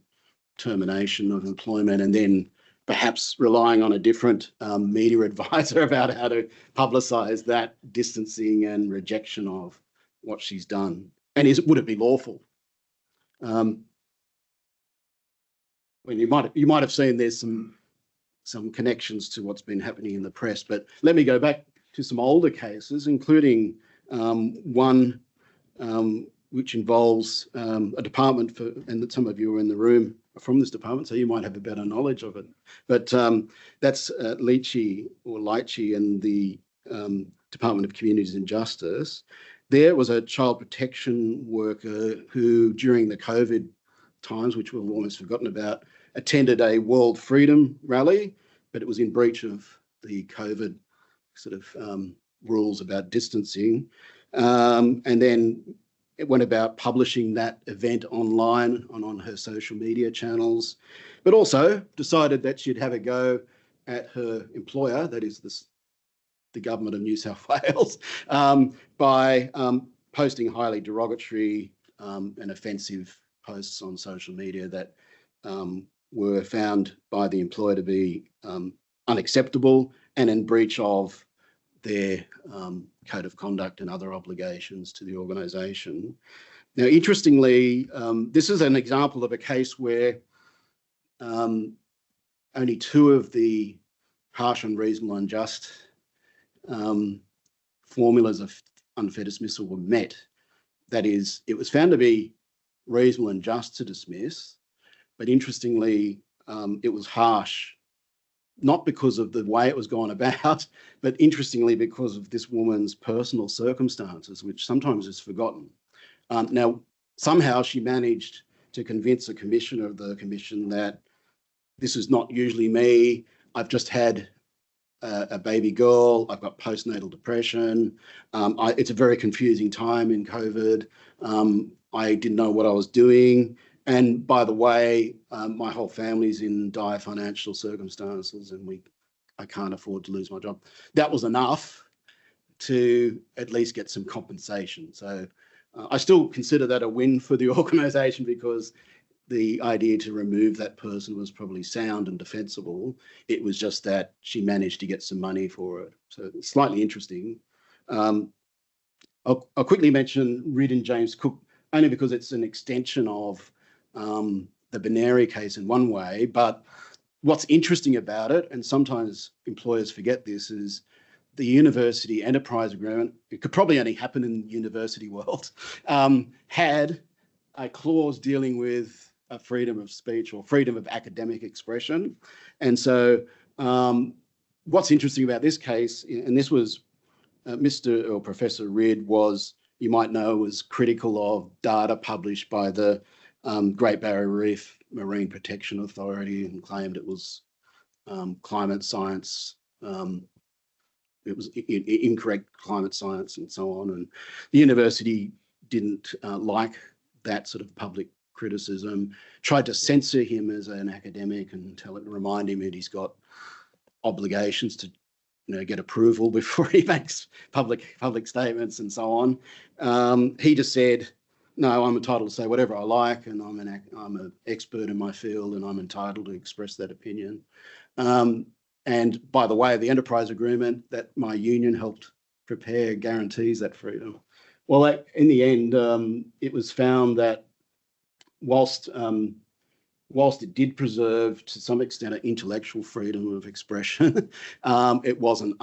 termination of employment, and then perhaps relying on a different media advisor about how to publicise that distancing and rejection of what she's done. And would it be lawful? When you might have seen there's some connections to what's been happening in the press, but let me go back to some older cases, including one which involves a department and that some of you are in the room from this department, so you might have a better knowledge of it. But that's Leachy and the Department of Communities and Justice. There was a child protection worker who, during the COVID times, which we've almost forgotten about, attended a World Freedom rally, but it was in breach of the COVID sort of rules about distancing. And then it went about publishing that event online on her social media channels, but also decided that she'd have a go at her employer, that is the government of New South Wales, by posting highly derogatory and offensive posts on social media that were found by the employer to be unacceptable and in breach of their code of conduct and other obligations to the organisation. Now, interestingly, this is an example of a case where only two of the harsh, unreasonable, unjust formulas of unfair dismissal were met. That is, it was found to be reasonable and just to dismiss, but interestingly, it was harsh, not because of the way it was gone about, but interestingly because of this woman's personal circumstances, which sometimes is forgotten. Now, somehow she managed to convince a commissioner of the commission that this is not usually me. I've just had a baby girl. I've got postnatal depression. It's a very confusing time in COVID. I didn't know what I was doing. And by the way, my whole family's in dire financial circumstances and I can't afford to lose my job. That was enough to at least get some compensation. So I still consider that a win for the organisation, because the idea to remove that person was probably sound and defensible. It was just that she managed to get some money for it. So it's slightly interesting. I'll quickly mention Reid and James Cook, only because it's an extension of the Benary case in one way. But what's interesting about it, and sometimes employers forget this, is the university enterprise agreement, it could probably only happen in the university world, had a clause dealing with freedom of speech or freedom of academic expression. And so what's interesting about this case, and this was Mr. or Professor Reid was, you might know, was critical of data published by the Great Barrier Reef Marine Protection Authority and claimed it was climate science. It was incorrect climate science and so on. And the university didn't like that sort of public criticism, tried to censor him as an academic and remind him that he's got obligations to get approval before he makes public statements and so on. He just said, no, I'm entitled to say whatever I like, and I'm an expert in my field, and I'm entitled to express that opinion. And by the way, the enterprise agreement that my union helped prepare guarantees that freedom. Well, in the end, it was found that whilst it did preserve to some extent an intellectual freedom of expression, it wasn't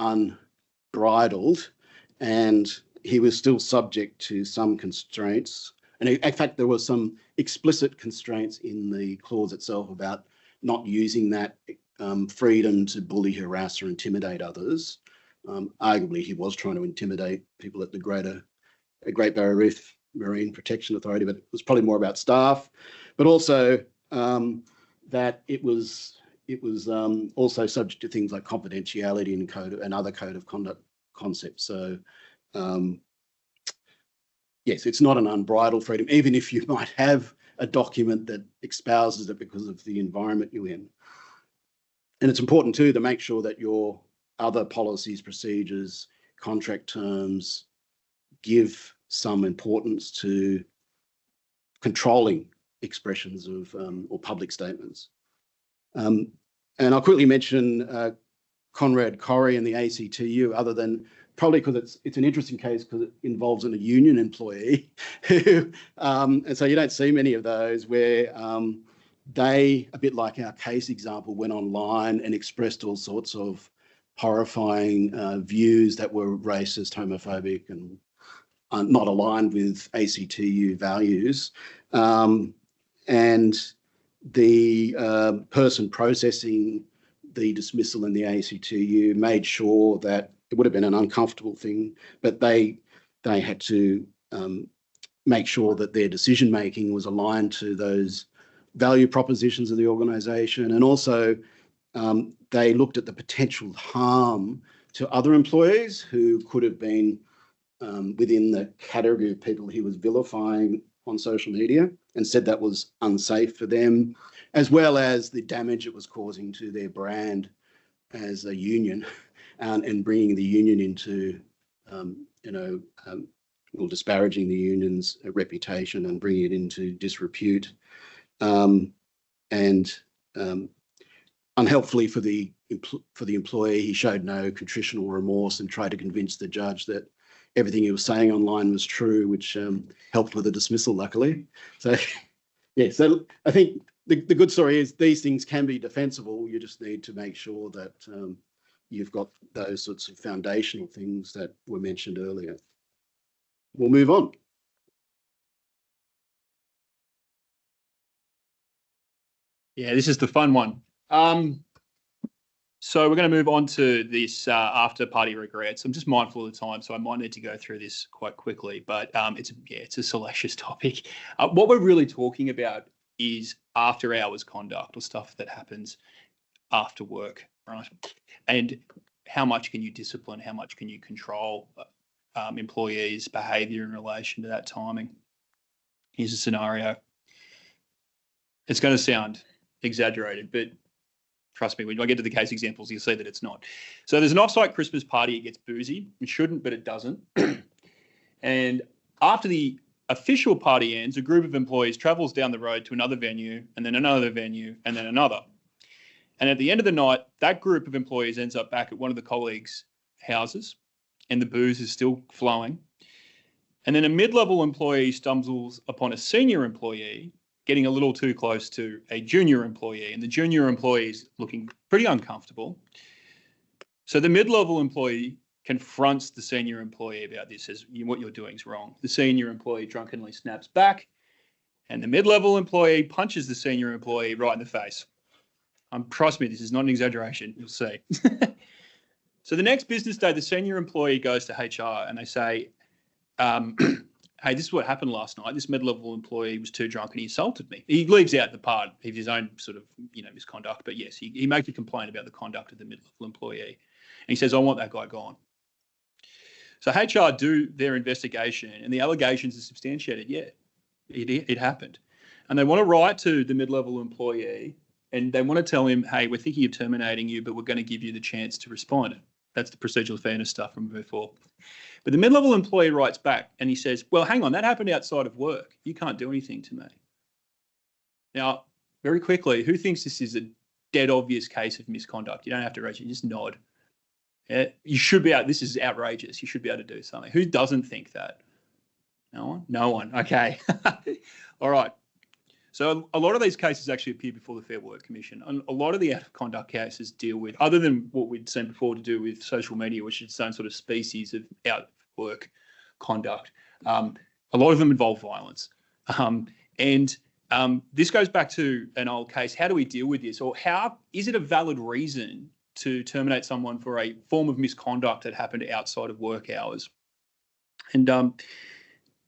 unbridled, and he was still subject to some constraints. And in fact, there were some explicit constraints in the clause itself about not using that freedom to bully, harass, or intimidate others. Arguably, he was trying to intimidate people at the Great Barrier Reef Marine Protection Authority, but it was probably more about staff, but also that it was also subject to things like confidentiality and other code of conduct concepts. So yes, it's not an unbridled freedom, even if you might have a document that espouses it because of the environment you're in. And it's important too to make sure that your other policies, procedures, contract terms give some importance to controlling expressions of or public statements. And I'll quickly mention Conrad Corrie and the ACTU, other than probably because it's an interesting case because it involves a union employee who, and so you don't see many of those where they, a bit like our case example, went online and expressed all sorts of horrifying views that were racist, homophobic, and not aligned with ACTU values. And the person processing the dismissal in the ACTU made sure that it would have been an uncomfortable thing, but they had to make sure that their decision making was aligned to those value propositions of the organisation, and also they looked at the potential harm to other employees who could have been within the category of people he was vilifying on social media, and said that was unsafe for them, as well as the damage it was causing to their brand as a union, and bringing the union into, or disparaging the union's reputation and bringing it into disrepute. And unhelpfully for the employee, he showed no contrition or remorse and tried to convince the judge that everything he was saying online was true, which helped with the dismissal, luckily. So, yeah, so I think the good story is these things can be defensible. You just need to make sure that you've got those sorts of foundational things that were mentioned earlier. We'll move on. Yeah, this is the fun one. So we're going to move on to this after party regrets. I'm just mindful of the time, so I might need to go through this quite quickly, but it's a salacious topic. What we're really talking about is after hours conduct or stuff that happens after work, right? And how much can you discipline? How much can you control employees' behaviour in relation to that timing? Here's a scenario. It's going to sound exaggerated, but trust me, when I get to the case examples, you'll see that it's not. So there's an off-site Christmas party. It gets boozy. It shouldn't, but it doesn't. And after the official party ends, a group of employees travels down the road to another venue, and then another venue, and then another. And at the end of the night, that group of employees ends up back at one of the colleagues' houses, and the booze is still flowing. And then a mid-level employee stumbles upon a senior employee getting a little too close to a junior employee, and the junior employee is looking pretty uncomfortable. So the mid-level employee confronts the senior employee about this, says, what you're doing is wrong. The senior employee drunkenly snaps back, and the mid-level employee punches the senior employee right in the face. Trust me, this is not an exaggeration. You'll see. So the next business day, the senior employee goes to HR and they say, hey, this is what happened last night. This mid-level employee was too drunk and he assaulted me. He leaves out the part of his own sort of, misconduct. But yes, he makes a complaint about the conduct of the mid-level employee. And he says, I want that guy gone. So HR do their investigation and the allegations are substantiated. Yeah, it happened. And they want to write to the mid-level employee and they want to tell him, hey, we're thinking of terminating you, but we're going to give you the chance to respond. That's the procedural fairness stuff from before. But the mid-level employee writes back and he says, well, hang on, that happened outside of work. You can't do anything to me. Now, very quickly, who thinks this is a dead obvious case of misconduct? You don't have to raise it, you just nod. Yeah, you should be able, this is outrageous. You should be able to do something. Who doesn't think that? No one? No one. Okay. All right. So a lot of these cases actually appear before the Fair Work Commission. And a lot of the out of conduct cases deal with, other than what we'd seen before to do with social media, which is its own sort of species of out of work conduct, a lot of them involve violence. This goes back to an old case. How do we deal with this? Or how is it a valid reason to terminate someone for a form of misconduct that happened outside of work hours? And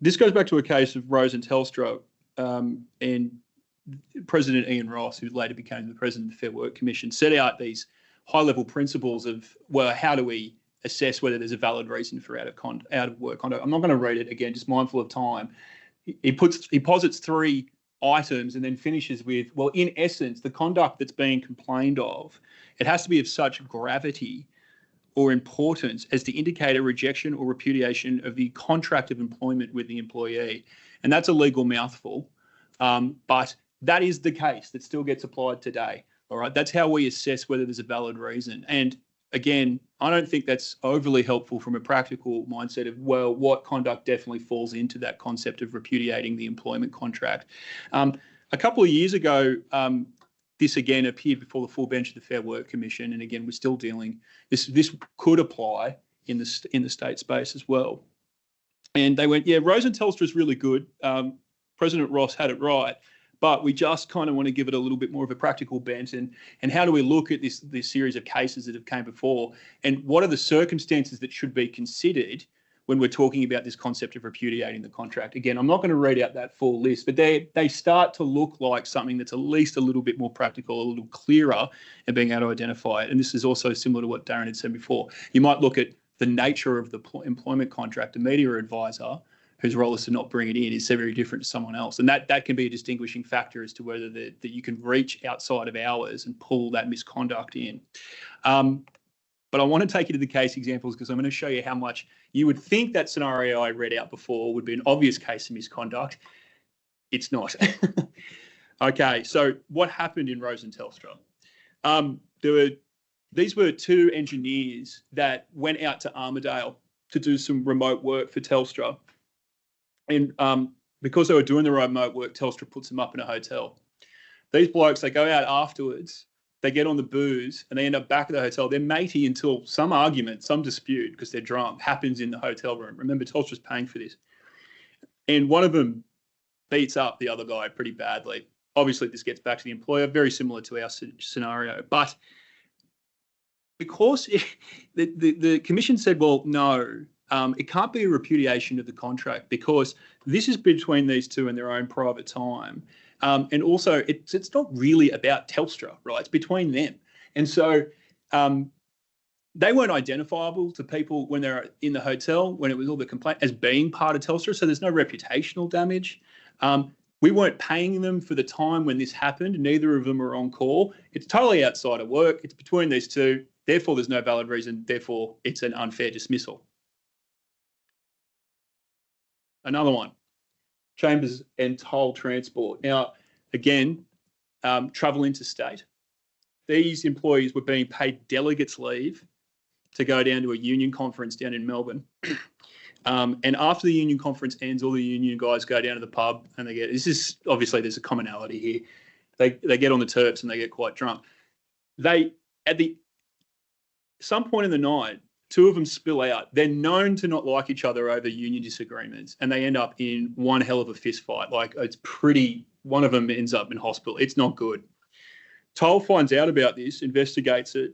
this goes back to a case of Rose and Telstra. And President Ian Ross, who later became the president of the Fair Work Commission, set out these high-level principles of, well, how do we assess whether there's a valid reason for out of work conduct? I'm not going to read it again, just mindful of time. He posits three items and then finishes with, well, in essence, the conduct that's being complained of, it has to be of such gravity or importance as to indicate a rejection or repudiation of the contract of employment with the employee. And that's a legal mouthful, but that is the case that still gets applied today. All right, that's how we assess whether there's a valid reason. And again, I don't think that's overly helpful from a practical mindset of, well, what conduct definitely falls into that concept of repudiating the employment contract. A couple of years ago, this again appeared before the full bench of the Fair Work Commission, and again, we're still dealing. This could apply in the state space as well. And they went, yeah, Rose and Telstra is really good. President Ross had it right, but we just kind of want to give it a little bit more of a practical bent. And how do we look at this series of cases that have came before, and what are the circumstances that should be considered when we're talking about this concept of repudiating the contract? Again, I'm not going to read out that full list, but they start to look like something that's at least a little bit more practical, a little clearer in being able to identify it. And this is also similar to what Darren had said before. You might look at the nature of the employment contract. A media advisor, whose role is to not bring it in, is very different to someone else. And that can be a distinguishing factor as to whether that you can reach outside of hours and pull that misconduct in. But I want to take you to the case examples because I'm going to show you how much you would think that scenario I read out before would be an obvious case of misconduct. It's not. Okay, so what happened in Rose and Telstra? These were two engineers that went out to Armidale to do some remote work for Telstra. And because they were doing the remote work, Telstra puts them up in a hotel. These blokes, they go out afterwards, they get on the booze, and they end up back at the hotel. They're matey until some argument, some dispute, because they're drunk, happens in the hotel room. Remember, Telstra's paying for this. And one of them beats up the other guy pretty badly. Obviously, this gets back to the employer, very similar to our scenario. But because the commission said, well, no, it can't be a repudiation of the contract because this is between these two in their own private time. And also, it's not really about Telstra, right? It's between them. And so they weren't identifiable to people when they're in the hotel, when it was all the complaint, as being part of Telstra. So there's no reputational damage. We weren't paying them for the time when this happened. Neither of them are on call. It's totally outside of work. It's between these two. Therefore, there's no valid reason. Therefore, it's an unfair dismissal. Another one, Chambers and Toll Transport. Now, again, travel interstate. These employees were being paid delegates' leave to go down to a union conference down in Melbourne. And after the union conference ends, all the union guys go down to the pub and obviously there's a commonality here. They get on the terps and they get quite drunk. Some point in the night, two of them spill out. They're known to not like each other over union disagreements, and they end up in one hell of a fist fight. One of them ends up in hospital. It's not good. Toll finds out about this, investigates it,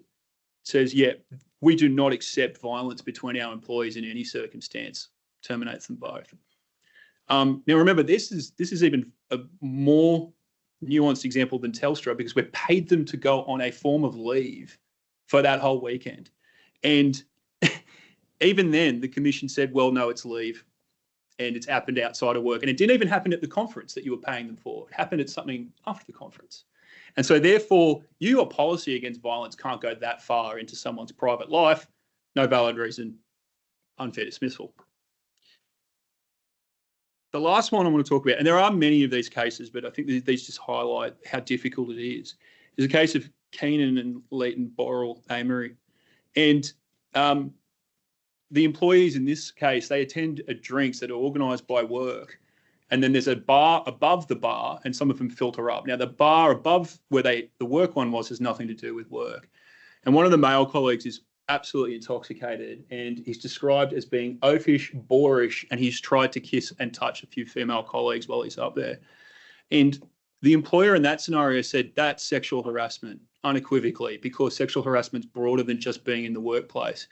says, yeah, we do not accept violence between our employees in any circumstance, terminates them both. Now, remember, this is even a more nuanced example than Telstra because we paid them to go on a form of leave for that whole weekend. And even then, the commission said, well, no, it's leave and it's happened outside of work. And it didn't even happen at the conference that you were paying them for. It happened at something after the conference. And so therefore, your policy against violence can't go that far into someone's private life. No valid reason, unfair dismissal. The last one I want to talk about, and there are many of these cases, but I think these just highlight how difficult it is a case of Keenan and Leighton Borrell Amory. And the employees in this case, they attend drinks that are organised by work. And then there's a bar above the bar and some of them filter up. Now, the bar above where the work one was has nothing to do with work. And one of the male colleagues is absolutely intoxicated and he's described as being oafish, boorish, and he's tried to kiss and touch a few female colleagues while he's up there. And the employer in that scenario said that's sexual harassment unequivocally because sexual harassment's broader than just being in the workplace.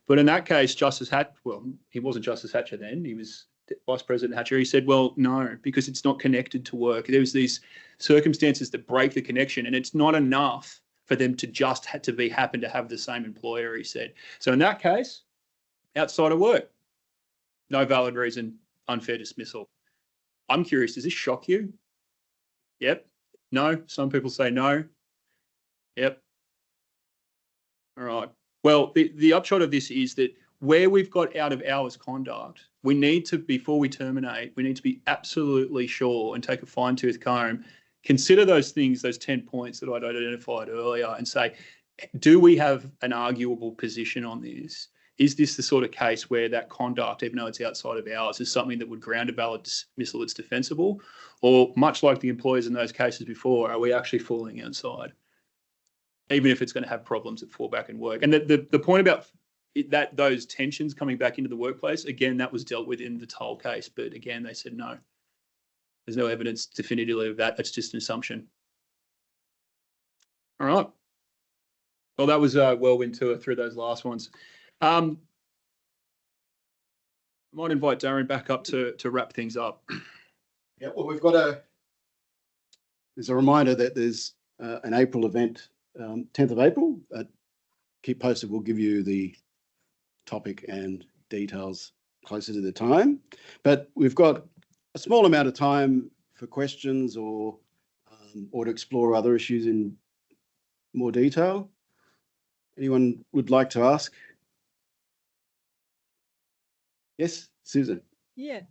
But in that case, he wasn't Justice Hatcher then, he was Vice President Hatcher. He said, well, no, because it's not connected to work. There's these circumstances that break the connection and it's not enough for them to just happen to have the same employer, he said. So in that case, outside of work, no valid reason, unfair dismissal. I'm curious, does this shock you? Yep. No? Some people say no. Yep. All right. Well, the upshot of this is that where we've got out of hours conduct, we need to, before we terminate, we need to be absolutely sure and take a fine-tooth comb, consider those things, those 10 points that I'd identified earlier and say, do we have an arguable position on this? Is this the sort of case where that conduct, even though it's outside of hours, is something that would ground a valid dismissal that's defensible? Or much like the employers in those cases before, are we actually falling outside? Even if it's going to have problems that fall back in work. And the point about those tensions coming back into the workplace, again, that was dealt with in the Toll case. But again, they said no. There's no evidence definitively of that. That's just an assumption. All right. Well, that was a whirlwind tour through those last ones. I might invite Darren back up to wrap things up. Yeah, well, there's a reminder that there's an April event, 10th of April. Keep posted. We'll give you the topic and details closer to the time. But we've got a small amount of time for questions or to explore other issues in more detail. Anyone would like to ask? Yes, Susan. Yeah,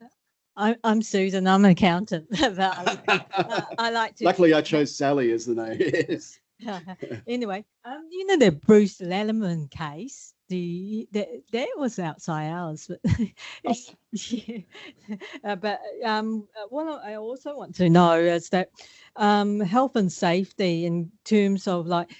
I'm Susan. I'm an accountant. But I like to. Luckily, I chose Sally as the name. Yes. Anyway, you know the Bruce Lellerman case. That was outside hours, but yeah. But what I also want to know is that health and safety in terms of like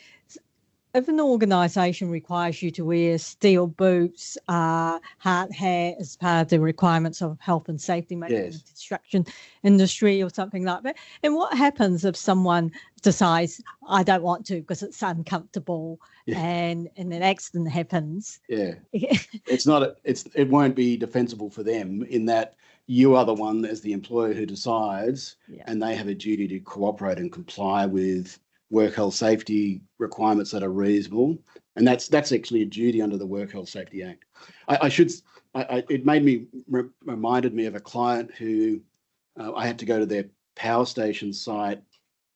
if an organisation requires you to wear steel boots, hard hat as part of the requirements of health and safety, maybe in the Yes. construction industry or something like that, and what happens if someone decides I don't want to because it's uncomfortable, Yeah. and an accident happens? Yeah. It won't be defensible for them in that you are the one as the employer who decides, Yeah. and they have a duty to cooperate and comply with work health safety requirements that are reasonable, and that's actually a duty under the Work Health Safety Act. It made me reminded me of a client who I had to go to their power station site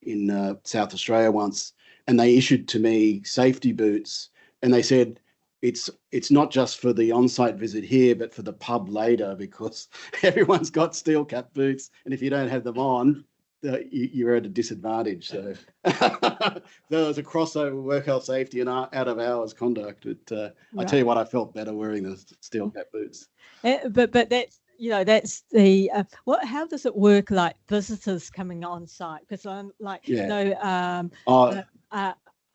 in South Australia once, and they issued to me safety boots, and they said it's not just for the on-site visit here, but for the pub later, because everyone's got steel cap boots, and if you don't have them on, you're at a disadvantage. So there was a crossover work health safety and out of hours conduct. But I tell you what, I felt better wearing the steel cap boots. But that's that's the what. How does it work? Like visitors coming on site, because I'm like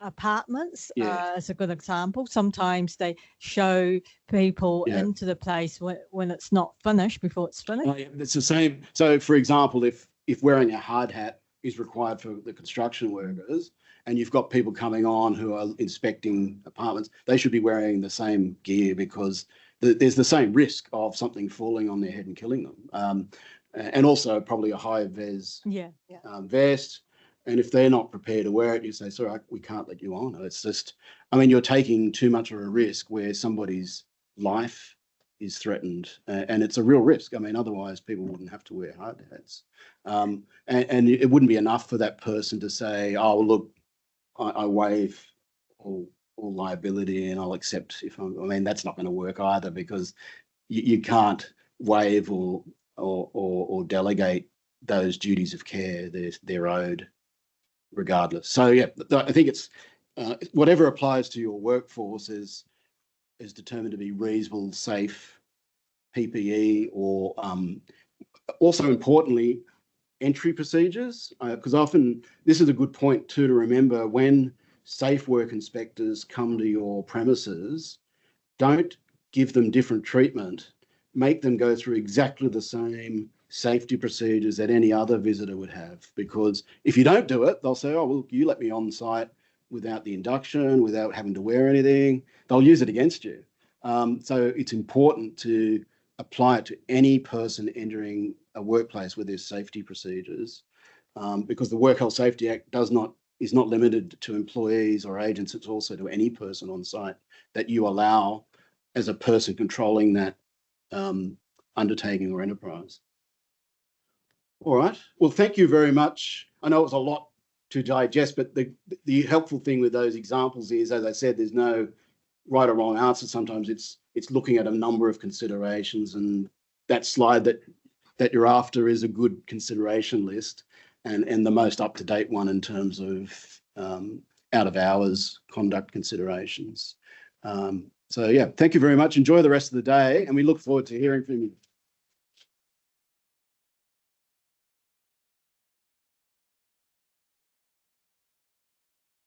apartments is a good example. Sometimes they show people into the place when it's not finished, before it's finished. Oh, yeah, it's the same. So, for example, if wearing a hard hat is required for the construction workers, and you've got people coming on who are inspecting apartments, they should be wearing the same gear, because there's the same risk of something falling on their head and killing them. And also probably a high vis vest. And if they're not prepared to wear it, you say, sorry, we can't let you on. It's just, I mean, you're taking too much of a risk where somebody's life is threatened, and it's a real risk. I mean, otherwise people wouldn't have to wear hard hats. And it wouldn't be enough for that person to say, oh, look, I waive all liability and I'll accept I mean, that's not going to work either, because you can't waive or delegate those duties of care. They're owed regardless. So yeah, I think it's whatever applies to your workforce is determined to be reasonable, safe PPE, or also importantly, entry procedures, because often this is a good point too to remember when safe work inspectors come to your premises. Don't give them different treatment. Make them go through exactly the same safety procedures that any other visitor would have, because if you don't do it, they'll say, oh, well, you let me on site without the induction, without having to wear anything. They'll use it against you. So it's important to apply it to any person entering a workplace where there's safety procedures, because the Work Health Safety Act is not limited to employees or agents. It's also to any person on site that you allow as a person controlling that undertaking or enterprise. All right. Well, thank you very much. I know it was a lot to digest, but the helpful thing with those examples is, as I said, there's no right or wrong answer. Sometimes it's looking at a number of considerations, and that slide that you're after is a good consideration list, and the most up-to-date one in terms of out of hours conduct considerations. So yeah, thank you very much. Enjoy the rest of the day, and we look forward to hearing from you.